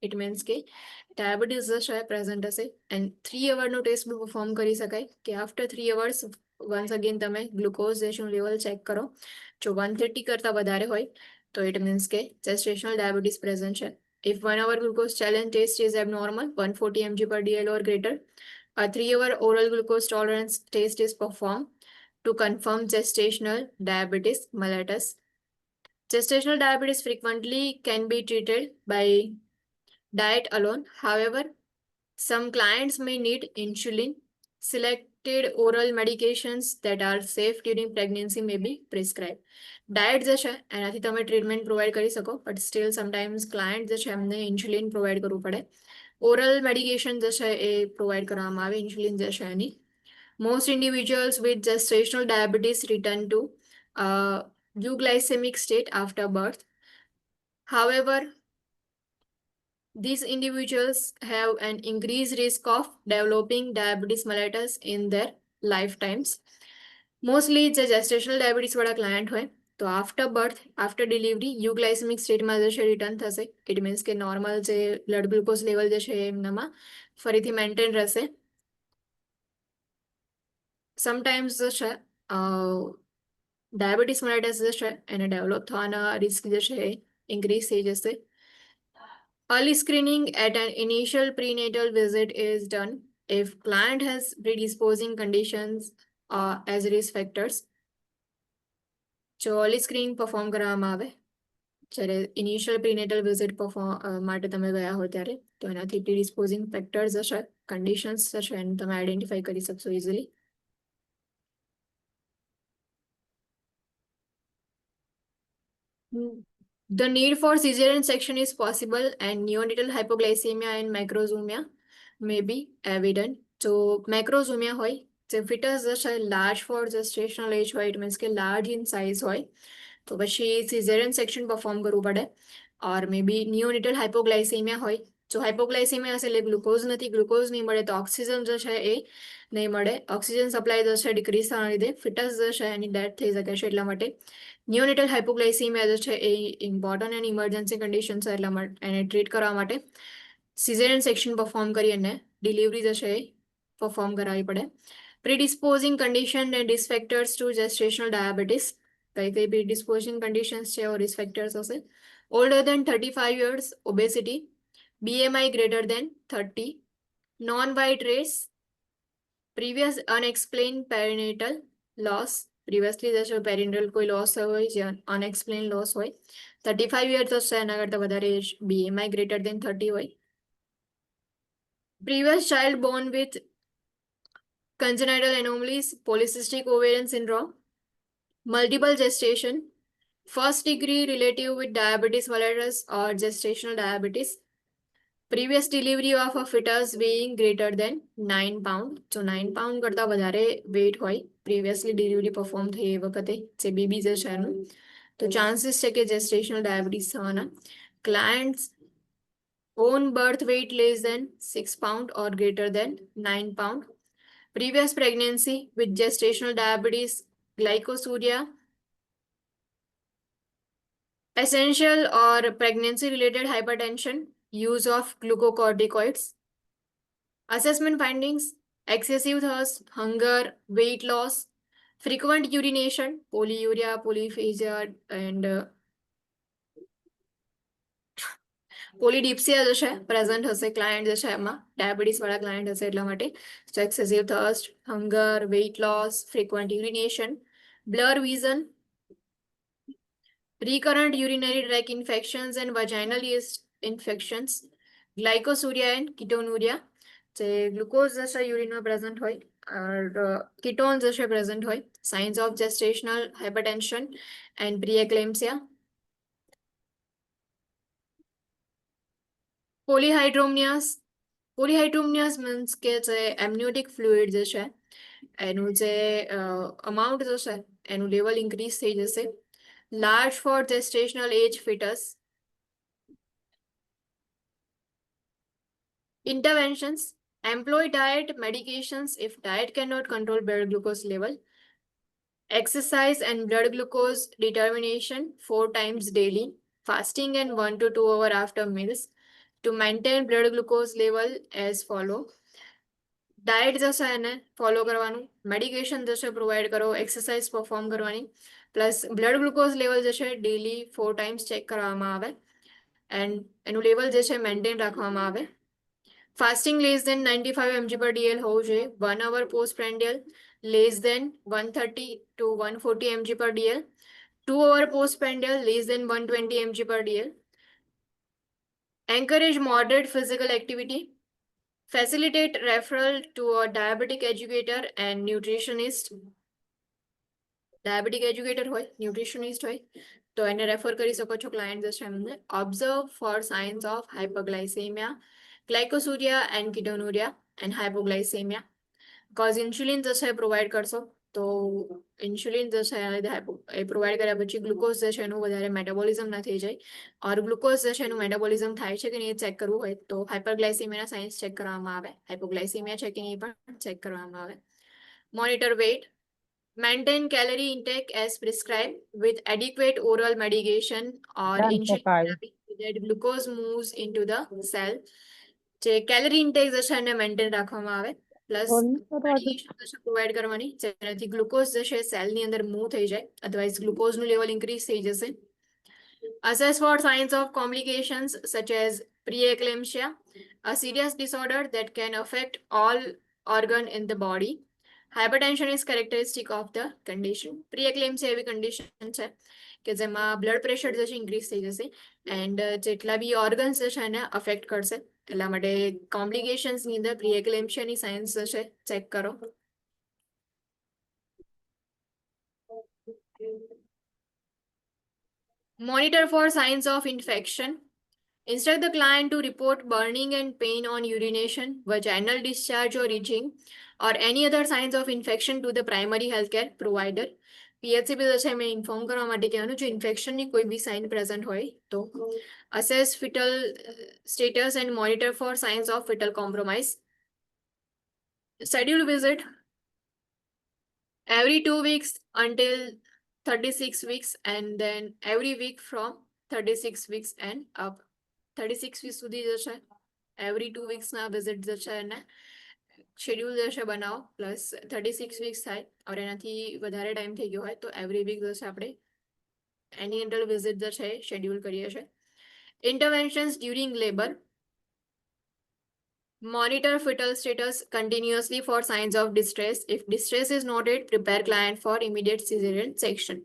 ઇટ મીન્સ કે ડાયાબિટીસ જે છે પ્રેઝન્ટ હશે, એન્ડ 3 hourનો ટેસ્ટ બી પરફોર્મ કરી શકાય કે આફ્ટર 3 hours વન્સ અગેન તમે ગ્લુકોઝ જેનું લેવલ ચેક કરો, જો 130 કરતાં વધારે હોય તો ઇટ મીન્સ કે જેસ્ટેશનલ ડાયાબિટીસ પ્રેઝન્ટ છે. If 1 hour glucose challenge test is abnormal, 140 mg per dl or greater, a 3 hour oral glucose tolerance test is performed to confirm gestational diabetes mellitus. Gestational diabetes frequently can be treated by diet alone. However, some clients may need insulin. Selected oral medications that are safe during pregnancy may be prescribed. Diet જે છે એનાથી તમે treatment provide કરી શકો, but still sometimes client જે છે એમને insulin provide કરવું પડે. ઓરલ મેડિકેશન જે છે એ પ્રોવાઈડ કરવામાં આવે ઇન્સ્યુલિન જે છે એની. Most individuals with gestational diabetes return to euglycemic state after birth. However, these individuals have an increased risk of developing diabetes mellitus in their lifetimes. Mostly જે gestational diabetes વાળા client હોય તો after birth after delivery યુગ્લાઇસેમિક સ્ટેટમાં જે છે return થશે, it means કે normal જે બ્લડ ગ્લુકોઝ લેવલ જે છે એમનામાં ફરીથી મેન્ટેન રહેશે. સમટાઈમ્સ જે છે ડાયાબિટીસ મેલાઇટસ જે છે એને ડેવલપ થવાના રિસ્ક જે છે એ ઇન્ક્રીઝ થઈ જશે. Early screening at an initial prenatal visit is done if client has predisposing conditions as risk factors. જો early screening perform કરવામાં આવે જ્યારે ઇનિશિયલ પ્રીનેટલ વિઝિટ માટે તમે ગયા હો ત્યારે, તો એનાથી પ્રીડિસ્પોઝિંગ ફેક્ટર્સ હશે, કન્ડિશન્સ હશે, એને તમે આઈડેન્ટિફાઈ કરી શકશો easily. The need for cesarean section is possible and neonatal hypoglycemia and macrosomia may be evident. So macrosomia હોય જે ફિટસ જે છે લાર્જ ફોર જેસ્ટેશનલ એજ હોય, ઇટ મીન્સ કે લાર્જ ઇન સાઇઝ હોય, તો પછી સિઝેરિયન સેક્શન પરફોર્મ કરવું પડે. ઓર મે બી નિયોનેટલ હાઇપોગ્લાઇસેમિયા હોય, જો હાઇપોગ્લાઇસેમિયા હશે એટલે ગ્લુકોઝ નહીં મળે તો ઓક્સિજન જે છે એ નહીં મળે, ઓક્સિજન સપ્લાય જે છે ડિક્રીઝ થવાના લીધે ફિટસ જે છે એની ડેથ થઈ શકે છે. એટલા માટે નિયોનેટલ હાઇપોગ્લાઇસેમિયા જે છે એ ઇમ્પોર્ટન્ટ એન્ડ ઇમરજન્સી કન્ડિશન છે, એટલા માટે એને ટ્રીટ કરવા માટે સિઝેરિયન સેક્શન પરફોર્મ કરી અને ડિલિવરી જે છે એ પરફોર્મ કરાવવી પડે. Predisposing condition and risk factors to gestational diabetes, કઈ પ્રીડિસ્પોઝિંગ કન્ડિશન્સ છે or risk factors હશે. Older than 35 years, obesity, BMI greater than 30, non-white race, previous unexplained perinatal loss, previously જે છે પેરેન્ટલ કોઈ લોસ હોય જે અનએક્સપ્લેન લોસ હોય, 35 years હશે એના કરતાં વધારે એજ, BMI greater than 30 હોય. previous child born with congenital anomalies, polycystic ovarian syndrome, multiple gestation, first degree relative with diabetes mellitus or gestational diabetes, previous delivery of a fetus being greater than 9 pound. So 9 pound કરતા વધારે weight હોય previously delivery perform થઈ એ વખતે જે baby જે છે એનું, તો ચાન્સીસ છે કે gestational diabetes થવાના. Clients own birth weight less than 6 pound or greater than 9 pound. Previous pregnancy with gestational diabetes, glycosuria, essential or pregnancy related hypertension, use of glucocorticoids. Assessment findings: excessive thirst, hunger, weight loss, frequent urination, polyuria, polyphagia, and પોલીડિપ્સિયા જે છે present હશે client જે છે એમાં, diabetes વાળા client હશે એટલા માટે. So excessive thirst, hunger, weight loss, frequent urination, blur vision, recurrent urinary tract infections and vaginal yeast infections, glycosuria and ketonuria, જે ગ્લુકોઝ જે છે યુરિનમાં પ્રેઝન્ટ હોય, કીટોન જે છે પ્રેઝન્ટ હોય, signs of gestational hypertension and preeclampsia, polyhydramnios means કે જે એમનિયોટિક fluid જે છે એનું જે અમાઉન્ટ જે છે એનું લેવલ ઇન્ક્રીઝ થઈ જશે. Large four જેસ્ટેશનલ age ફિટસ. Interventions: employ diet, medications if diet cannot control blood glucose level, exercise and blood glucose determination 4 times daily, fasting and 1 to 2 hours after meals to maintain blood glucose level as follow. Diet જે છે એને follow કરવાનું, medication જે છે provide કરો, exercise perform કરવાની, plus blood glucose level જે છે ડેલી 4 times ચેક કરવામાં આવે એન્ડ એનું લેવલ જે છે મેન્ટેન રાખવામાં આવે. Fasting less than 95 mg per dl હોવું જોઈએ. 1 hour post prandial less than 130 to 140 mg per dl. 2 hour post prandial less than 120 mg per dl. Encourage moderate physical activity. Facilitate referral to a diabetic educator and nutritionist. Diabetic educator હોય, nutritionist હોય તો એને refer કરી શકો છો client જે છે એમને. Observe for signs of hypoglycaemia, glycosuria and ketonuria and hypoglycaemia. Cause insulin જે છે પ્રોવાઈડ કરશો તો ઇન્સ્યુલિન જે છે એના લીધે એ પ્રોવાઈડ કર્યા પછી ગ્લુકોઝ જે છે એનું વધારે મેટાબોલિઝમ ના થઈ જાય, ઓર ગ્લુકોઝ જે છે એનું મેટાબોલિઝમ થાય છે કે નહીં ચેક કરવું હોય તો હાઇપરગ્લાઇસેમિયાના સાઇન્સ ચેક કરવામાં આવે, હાઇપોગ્લાઇસેમિયા છે કે નહીં પણ ચેક કરવામાં આવે. Monitor weight. Maintain calorie intake as prescribed with adequate oral medication or insulin therapy so that glucose moves into the cell. જે કેલરી ઇન્ટેક જે છે એને મેન્ટેન રાખવામાં આવે, પ્લસ મેડિકેશન જે છે પ્રોવાઈડ કરવાની જેનાથી ગ્લુકોઝ જે છે સેલની અંદર મૂવ થઈ જાય, અધરવાઇઝ ગ્લુકોઝનું લેવલ ઇન્ક્રીઝ થઈ જશે. Assess for signs of complications such as preeclampsia, a serious disorder that can affect all organ in the body. Hypertension is characteristic of the condition. Preeclampsia એવી condition છે કે જેમાં blood pressure જે છે increase થઈ જશે એન્ડ જેટલા બી organs જે છે એને અફેક્ટ કરશે, એટલા માટે કોમ્પ્લિકેશન્સની અંદર પ્રીએક્લેમ્સિયાની સાઇન્સ જે છે ચેક કરો. Monitor for signs of infection. Instruct the client to report burning and pain on urination, vaginal discharge or itching, or any other signs of infection to the primary healthcare provider. PHCP જે છે મેં inform કરવા માટે કહેવાનું જો ઇન્ફેક્શનની કોઈ બી sign present હોય તો. Assess fetal status and monitor for signs of fetal compromise. Schedule visit every 2 weeks until 36 weeks and then every week from 36 weeks and up. 36 week સુધી જે છે એવરી 2 વીક્સના વિઝિટ જે છે એને શેડ્યુલ જે છે બનાવો, પ્લસ 36 વીક્સ થાય और એનાથી વધારે ટાઈમ થઈ ગયો હોય તો એવરી વીક જે છે આપણે એની ઇન્ટરલ વિઝિટ જે છે શેડ્યુલ કરીએ છીએ. Interventions during labour. Monitor fetal status continuously for signs of distress. If distress is noted, prepare client for immediate cesarean section.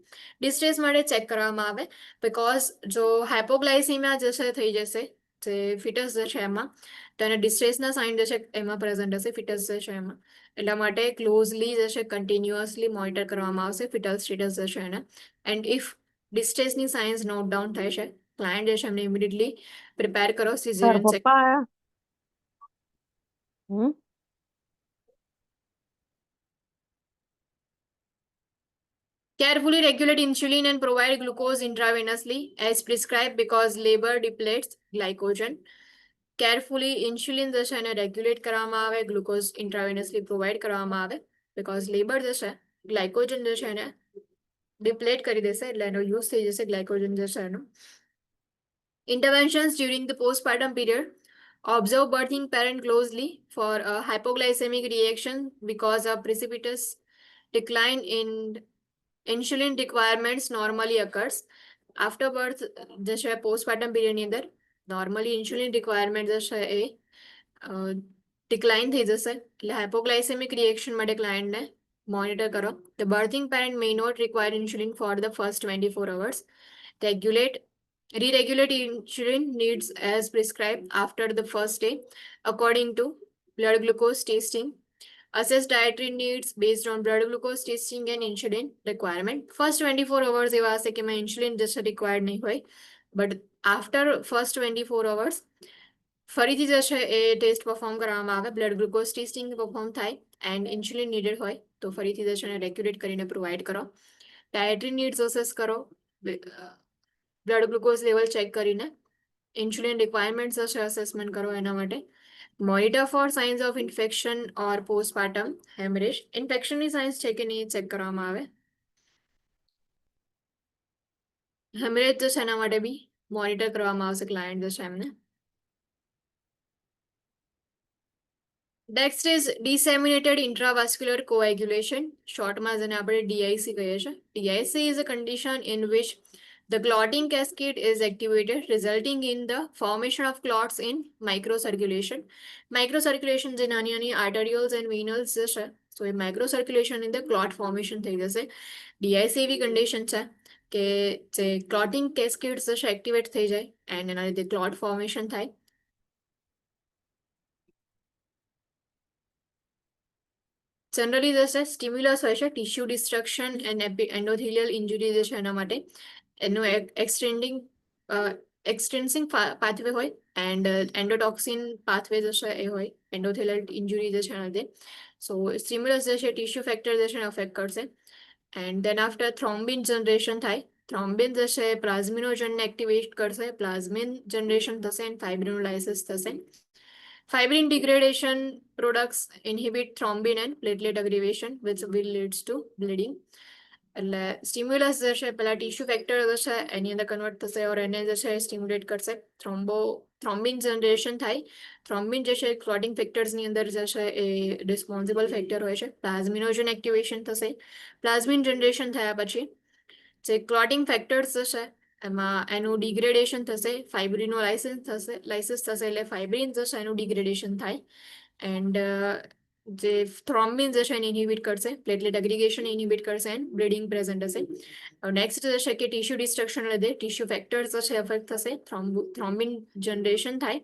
Distress માટે ચેક કરવામાં આવે, because જો હાઇપોગ્લાઇસેમિયા જે છે થઈ જશે જે ફિટસ જે છે એમાં, તો એના ડિસ્ટ્રેસના સાઇન જે છે એમાં પ્રેઝન્ટ હશે ફિટસ જે છે એમાં. એટલા માટે ક્લોઝલી જે છે કન્ટિન્યુઅસલી મોનિટર કરવામાં આવશે ફિટલ સ્ટેટસ જે છે એને. એન્ડ ઇફ ડિસ્ટ્રેસની સાઇન્સ નોટ ડાઉન થાય છે, ક્લાયન્ટ જે છે એમને ઇમિડિયેટલી પ્રિપેર કરો તારા સિઝેરિયન સેક્શન. પપ્પા આયા? હમ Carefully regulate insulin and provide glucose intravenously as prescribed because labor depletes glycogen. Carefully insulin જે છે એને રેગ્યુલેટ કરવામાં આવે, ગ્લુકોઝ ઇન્ટ્રાવેનસલી પ્રોવાઈડ કરવામાં આવે, બીકોઝ લેબર જે છે ગ્લાયકોજન જે છે એને ડિપ્લેટ કરી દેશે, એટલે એનો યુઝ થઈ જશે ગ્લાયકોજન જે છે એનો. Interventions during the postpartum period. Observe birthing parent closely for a hypoglycemic reaction because of precipitous decline in insulin requirements normally occurs. After birth જે છે postpartum period ની અંદર નોર્મલી ઇન્સ્યુલિન રિક્વાયરમેન્ટ જે છે એ ડિક્લાઇન થઈ જશે, એટલે હાઇપોગ્લાઇસેમિક રિએક્શન માટે ક્લાયન્ટને મોનિટર કરો. The birthing parent may not require insulin for the first 24 hours. Re-regulate insulin needs as prescribed after the first day according to blood glucose testing. Assess dietary needs based on blood glucose testing and insulin requirement. First 24 hours એવા હશે કે મેં insulin just required નહીં હોય, but after first 24 hours ફરીથી જે છે એ test perform કરવામાં આવે, બ્લડ ગ્લુકોઝ ટેસ્ટિંગ પરફોર્મ થાય એન્ડ ઇન્સ્યુલિન નીડેડ હોય તો ફરીથી જે છે એને રેગ્યુલેટ કરીને પ્રોવાઈડ કરો. ડાયટરી નીડ્સ અસેસ કરો, બ્લડ ગ્લુકોઝ લેવલ ચેક કરીને ઇન્સ્યુલિન રિક્વાયરમેન્ટ્સ હશે અસેસમેન્ટ કરો એના માટે. Monitor for signs of infection or postpartum haemorrhage. ઇન્ફેક્શનની સાઇન્સ છે કે નહીં ચેક કરવામાં આવે. હેમરેજ જે છે એના માટે બી મોનિટર કરવામાં આવશે ક્લાયન્ટ જે છે એમને. Next is disseminated intravascular coagulation. શોર્ટમાં જેને આપણે DIC કહીએ છીએ. DIC is a condition in which the clotting cascade is activated, resulting in the formation of clots in microcirculation. Microcirculation જે નાની નાની arterioles and venules જે છે, so A microcirculation in the clot formation થઈ જશે. DIC એવી condition છે કે જે clotting cascades જે છે activate થઈ જાય and એના લીધે clot formation થાય. જનરલી જે છે સ્ટિમ્યુલસ હોય છે, ટિશ્યુ ડિસ્ટ્રક્શન એન્ડ એન્ડોથેલિયલ ઇન્જુરી જે છે એના માટે એનું એક્સટેન્સિંગ પાથવે હોય એન્ડ એન્ડોટોક્સિન પાથવે જે છે એ હોય એન્ડોથેલિયલ ઇન્જુરી જે છે એના લીધે. સો સ્ટિમ્યુલસ જે છે ટિશ્યુ ફેક્ટર જે છે અફેક્ટ કરશે. એન્ડ દેન આફ્ટર થ્રોમ્બિન જનરેશન થાય. થ્રોમ્બિન જે છે પ્લાઝમિનોજનને એક્ટિવેટ કરશે, પ્લાઝમિન જનરેશન થશે એન્ડ ફાઇબ્રિનોલાઇસિસ થશે. Fibrin degradation products inhibit thrombin and platelet aggregation, which will leads to bleeding. એટલે સ્ટિમ્યુલસ જે છે પેલા ટિશ્યુ ફેક્ટર જે છે એની અંદર કન્વર્ટ થશે ઓર એને જે છે સ્ટિમ્યુલેટ કરશે. થ્રોમ્બિન જનરેશન થાય. થ્રોમ્બિન જે છે ક્લોટિંગ ફેક્ટર્સની અંદર જે છે એ રિસ્પોન્સિબલ ફેક્ટર હોય છે. પ્લાઝમિનોજન એક્ટિવેશન થશે. પ્લાઝમિન જનરેશન થયા પછી જે ક્લોટિંગ ફેક્ટર્સ જે છે એમાં એનું ડિગ્રેડેશન થશે, ફાઇબ્રિનોલાઇસિસ થશે, એટલે ફાઇબ્રિન જે છે એનું ડિગ્રેડેશન થાય એન્ડ જે થ્રોમ્બિન જે છે એને ઇનહિબિટ કરશે, પ્લેટલેટ એગ્રીગેશન ઇનહિબિટ કરશે એન્ડ બ્લીડિંગ પ્રેઝન્ટ હશે. નેક્સ્ટ જે છે કે ટિશ્યુ ડિસ્ટ્રક્શન લીધે ટિશ્યુ ફેક્ટર્સ જે છે અફેક્ટ થશે, થ્રોમ્બિન જનરેશન થાય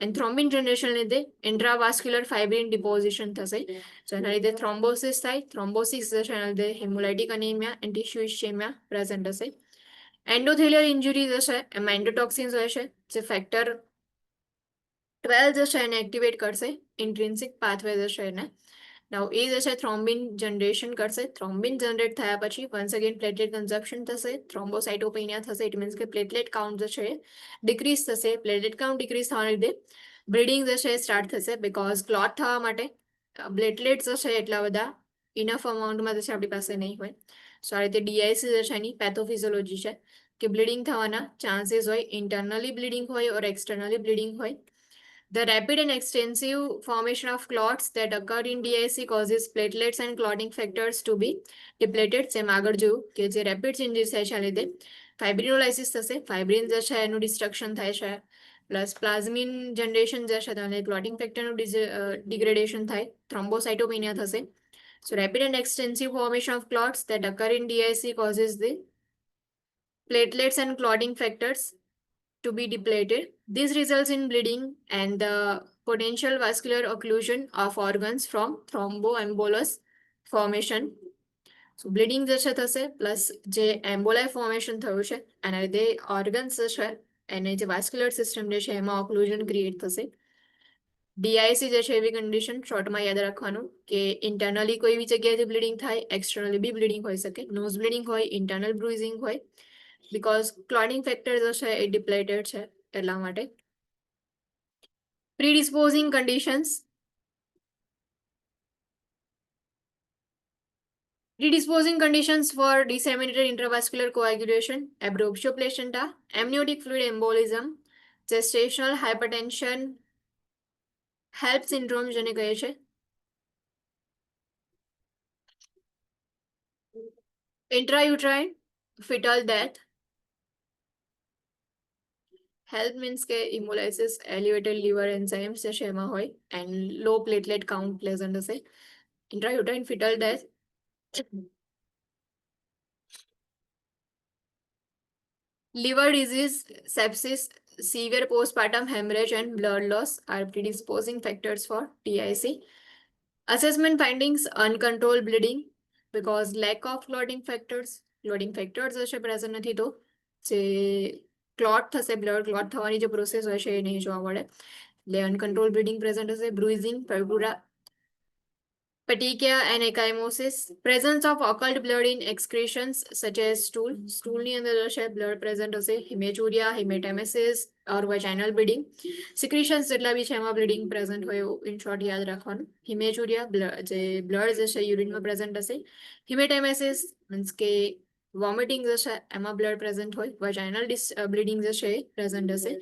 એન્ડ થ્રોમ્બિન જનરેશન લીધે ઇન્ટ્રાવાસ્ક્યુલર ફાઇબ્રિન ડિપોઝિશન થશે. તો એના લીધે થ્રોમ્બોસિસ થાય. થ્રોમ્બોસિસ જે છે એના લીધે હેમોલાઇટિક અનિમિયા એન્ડ ટિશ્યુ ઇસ્ચેમિયા પ્રેઝન્ટ હશે. એન્ડોથેલિયલ ઇન્જુરી જે છે એમાં એન્ડોટોક્સિન્સ હોય છે જે ફેક્ટર 12 જે છે એને એક્ટિવેટ કરશે, ઇન્ટ્રિન્સિક પાથવે જે છે એને. નાઉ એ જે છે થ્રોમ્બિન જનરેશન કરશે. થ્રોમ્બિન જનરેટ થયા પછી વન્સ અગેન પ્લેટલેટ કન્ઝપ્શન થશે, થ્રોમ્બોસાઇટોપેનિયા થશે. ઇટ મીન્સ કે પ્લેટલેટ કાઉન્ટ જે છે ડિક્રીઝ થશે. પ્લેટલેટ કાઉન્ટ ડિક્રીઝ થવાના લીધે બ્લીડિંગ જે છે સ્ટાર્ટ થશે, બીકોઝ ક્લોટ થવા માટે પ્લેટલેટ્સ જે છે એટલા બધા ઇનફ અમાઉન્ટમાં જે છે આપણી પાસે નહીં હોય. સો આ રીતે ડીઆઈસી જે છે એની પેથોફિઝિયોલોજી છે કે બ્લીડિંગ થવાના ચાન્સીસ હોય, ઇન્ટરનલી બ્લીડિંગ હોય ઓર એક્સટર્નલી બ્લીડિંગ હોય. The rapid and extensive formation of clots that occur in DIC causes platelets and clotting factors to be depleted. જેમ આગળ જોયું કે જે રેપિડ ચેન્જીસ થાય છે આ લીધે ફાઇબ્રિનોલાઇસિસ થશે, ફાઇબ્રિન જે છે એનું ડિસ્ટ્રક્શન થાય છે, પ્લસ પ્લાઝમિન જનરેશન જે છે તેને ક્લોટિંગ ફેક્ટરનું ડિગ્રેડેશન થાય, થ્રોમ્બોસાઇટોપેનિયા થશે. So rapid and extensive formation of clots that occur in DIC causes the platelets and clotting factors to be depleted. This results in bleeding and the potential vascular occlusion of organs from thromboembolus formation. So bleeding જશે થશે plus જે એમ્બોલાઈ formation થયું છે એના લીધે organs છે એને જે વાસ્ક્યુલર સિસ્ટમ જે છે એમાં ઓક્લુઝન ક્રિએટ થશે. ડીઆઈસી જે છે એવી કન્ડિશન શોર્ટમાં યાદ રાખવાનું કે ઇન્ટરનલી કોઈ બી જગ્યાએથી બ્લીડિંગ થાય, એક્સટર્નલી બી બ્લીડિંગ હોઈ શકે, નોઝ બ્લીડિંગ હોય, ઇન્ટરનલ બ્રુઇઝિંગ હોય, બીકોઝ ક્લોટિંગ ફેક્ટર જે છે એ ડિપ્લેટેડ છે એટલા માટે. પ્રીડિસ્પોઝિંગ conditions. Predisposing conditions for disseminated intravascular coagulation, abruptio placenta, amniotic fluid embolism, gestational hypertension, HELP syndrome જેને કહે છે, intrauterine fetal death. HELP means કે hemolysis, elevated liver enzymes જે છે એમાં હોય and low platelet count present હશે. Intrauterine fetal death. Liver disease, sepsis, severe postpartum hemorrhage and blood loss are predisposing factors for TIC. Assessment findings: uncontrolled bleeding because lack of clotting factors. Clotting factors હશે present નથી તો જે clot થશે, blood clot થવાની જે process હોય છે એ નહીં જોવા મળે એટલે અનકન્ટ્રોલ બ્લીડિંગ પ્રેઝન્ટ હશે. બ્રુઇઝિંગ, પર્પુરા, petechiae and ecchymosis. Presence of occult blood in excretions such as stool. Stool ની અંદર હશે blood present હશે. Hematuria, hematemesis or vaginal bleeding. Secretions જેટલા બી છે એમાં bleeding present હોય એવું in short યાદ રાખવાનું. Hematuria, જે blood જે છે યુરિનમાં present હશે. Hematemesis means કે vomiting જે છે એમાં blood present હોય. Vaginal bleeding જે છે એ present હશે.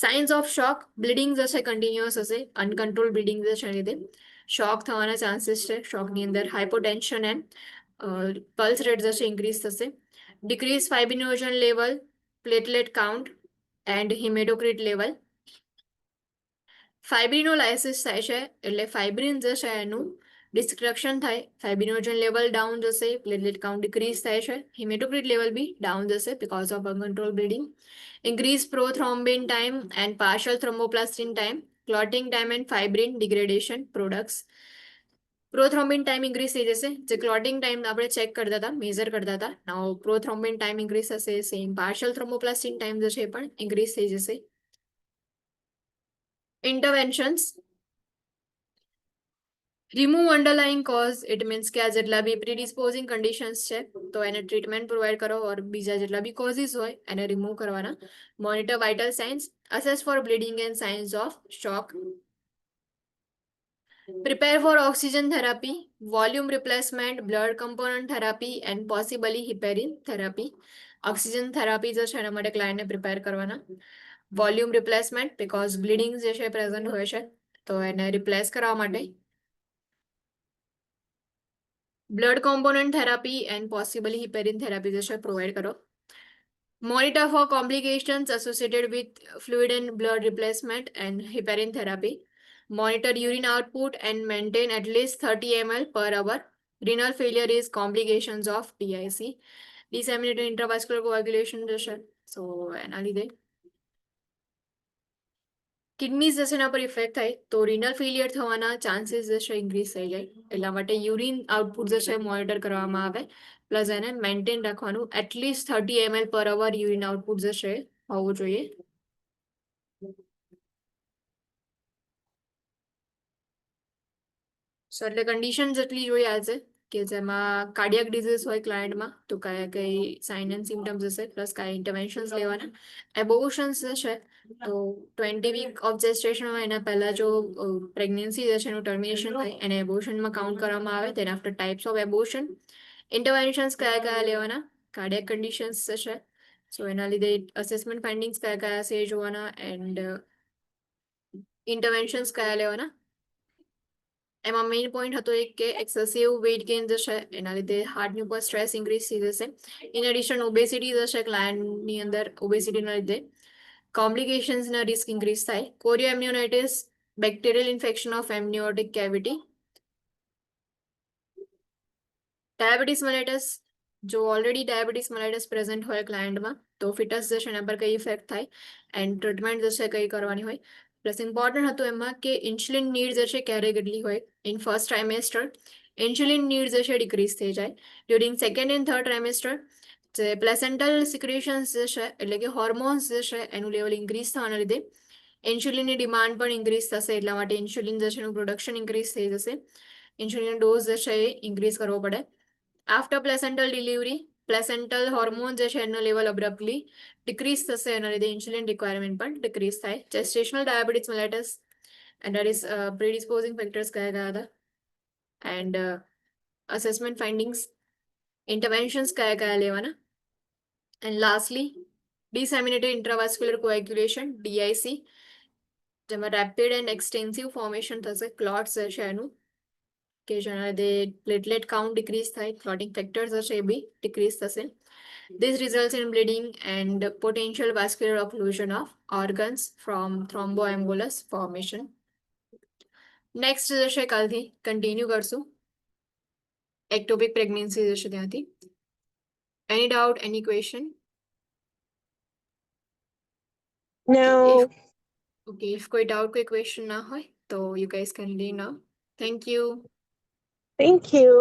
Signs of shock, bleeding જે છે continuous હશે. Uncontrolled bleeding જે છે લીધે શોક થવાના ચાન્સીસ છે. શોકની અંદર હાઇપોટેન્શન એન્ડ પલ્સ રેટ જશે ઇન્ક્રીઝ થશે. Decrease fibrinogen level, platelet count and haematocrit level. Fibrinolysis થાય છે એટલે ફાઇબ્રિન જે છે એનું ડિસ્ટ્રક્શન થાય, ફાઇબ્રિનોજન લેવલ ડાઉન જશે, પ્લેટલેટ કાઉન્ટ ડિક્રીઝ થાય છે, હિમેટોક્રિટ લેવલ બી ડાઉન જશે because of uncontrol bleeding. Increase prothrombin time and partial thromboplastin time, clotting time and fibrin degradation products. Prothrombin time increase થઈ જશે. જે ક્લોટિંગ ટાઈમ આપણે check કરતા હતા, મેઝર કરતા હતા, નાઉ પ્રોથ્રોમ્બિન ટાઈમ ઇન્ક્રીઝ થશે. સેમ પાર્શિયલ થ્રોમ્બોપ્લાસ્ટિન ટાઈમ જે છે એ પણ ઇન્ક્રીઝ થઈ જશે. ઇન્ટરવેન્શન્સ: remove underlying cause. It means કે આ જેટલા બી પ્રીડિસ્પોઝિંગ કન્ડિશન્સ છે તો એને ટ્રીટમેન્ટ પ્રોવાઈડ કરો ઓર બીજા જેટલા બી કોઝિસ હોય એને રિમૂવ કરવાના. Monitor vital signs, assess for bleeding and signs of shock. Prepare for oxygen therapy, volume replacement, blood component therapy and possibly heparin therapy. Oxygen therapy જે છે એના માટે ક્લાયન્ટને પ્રિપેર કરવાના. વોલ્યુમ રિપ્લેસમેન્ટ બીકોઝ બ્લીડિંગ જે છે present હોય છે તો એને રિપ્લેસ કરવા માટે. Blood component therapy and possibly heparin therapy જે છે પ્રોવાઈડ કરો. Monitor for complications associated with fluid and blood replacement and heparin therapy. Monitor urine output and maintain at least 30 ml per hour. Renal failure is complications of TIC. Disseminated intravascular coagulation જશે so એના લીધે kidneys જશે એના પર effect થાય તો renal failure થવાના chances જશે ઇન્ક્રીઝ થઈ જાય એટલા માટે યુરિન આઉટપુટ જશે મોનિટર કરવામાં આવે પ્લસ એને મેન્ટેન રાખવાનું. એટલીસ્ટ 30 ml પર અવર યુરિન આઉટપુટ જશે હોવું જોઈએ. સો એટલે કન્ડિશન જેટલી જોઈએ આજે કે જેમાં કાર્ડિયાક ડિઝીઝ હોય ક્લાયન્ટમાં તો કયા કઈ સાઇન એન્ડ સિમ્ટમ્સ હશે પ્લસ કયા ઇન્ટરવેન્શન્સ લેવાના. એબોર્શન્સ છે તો 20 વીક ઓફ જેસ્ટેશન હોય એના પહેલા જો પ્રેગ્નન્સી જે છે એનું ટર્મિનેશન થાય એને એબોર્શનમાં કાઉન્ટ કરવામાં આવે. તેના આફ્ટર ટાઈપ્સ ઓફ એબોર્શન, ઇન્ટરવેન્શન્સ કયા કયા લેવાના, કાર્ડિયાક કન્ડિશન્સ છે સો એના લીધે અસેસમેન્ટ ફાઇન્ડિંગ્સ કયા કયા છે એ જોવાના એન્ડ ઇન્ટરવેન્શન્સ કયા લેવાના. એમાં મેઇન પોઈન્ટ હતો એક કે એક્સેસિવ વેઇટ ગેઇન જશે એના લીધે હાર્ટની ઉપર સ્ટ્રેસ ઇન્ક્રીઝ થઈ જશે. ઇન એડિશન ઓબેસિટી જશે ક્લાયન્ટની અંદર ઓબેસિટીના લીધે કોમ્પ્લિકેશન્સના રિસ્ક ઇન્ક્રીઝ થાય. Chorioamnionitis, bacterial infection of amniotic cavity, diabetes mellitus, જો ઓલરેડી ડાયાબિટીસ મેલાઇટસ પ્રેઝન્ટ હોય ક્લાયન્ટમાં તો ફિટસ જે છે એના પર કઈ ઇફેક્ટ થાય એન્ડ ટ્રીટમેન્ટ જે છે કઈ કરવાની હોય. પ્લસ ઇમ્પોર્ટન્ટ હતું એમાં કે ઇન્સ્યુલિન નીડ જે છે ક્યારે કેટલી હોય in first trimester insulin need જે છે ડિક્રીઝ થઈ જાય during second and third trimester જે પ્લેસેન્ટલ સિક્રેશન્સ જે છે એટલે કે હોર્મોન્સ જે છે એનું લેવલ ઇન્ક્રીઝ થવાના લીધે ઇન્સ્યુલિનની ડિમાન્ડ પણ ઇન્ક્રીઝ થશે એટલા માટે ઇન્સ્યુલિન જે છે એનું પ્રોડક્શન ઇન્ક્રીઝ થઈ જશે ઇન્સ્યુલિન ડોઝ જે છે એ ઇન્ક્રીઝ કરવો પડે. આફ્ટર પ્લેસેન્ટલ ડિલિવરી પ્લેસેન્ટલ હોર્મોન જે છે એનો લેવલ અબ્રપ્ટલી ડિક્રીઝ થશે એના લીધે ઇન્સ્યુલિન રિક્વાયરમેન્ટ પણ ડિક્રીઝ થાય. Gestational diabetes mellitus and that is predisposing factors કયા કયા હતા એન્ડ અસેસમેન્ટ ફાઇન્ડિંગ્સ ઇન્ટરવેન્શન્સ કયા કયા લેવાના એન્ડ લાસ્ટલી ડિસેમિનેટેડ ઇન્ટ્રાવાસ્ક્યુલર કોએગ્યુલેશન DIC જેમાં રેપિડ એન્ડ એક્સટેન્સિવ ફોર્મેશન થશે ક્લોટ્સ જે છે એનું કે જેના લીધે પ્લેટલેટ કાઉન્ટ ડિક્રીઝ થાય ક્લોટિંગ ફેક્ટર્સ હશે એ બી ડિક્રીઝ થશે. This results in bleeding and potential vascular occlusion of organs from thromboembolus formation. Next જશે કાલથી કન્ટિન્યુ કરશું એક્ટોપિક પ્રેગ્નન્સી જશે ત્યાંથી. એની doubt any question? No. Okay if કોઈ ડાઉટ કોઈ ક્વેશ્ચન ના હોય તો you guys can live now. Thank you. Thank you.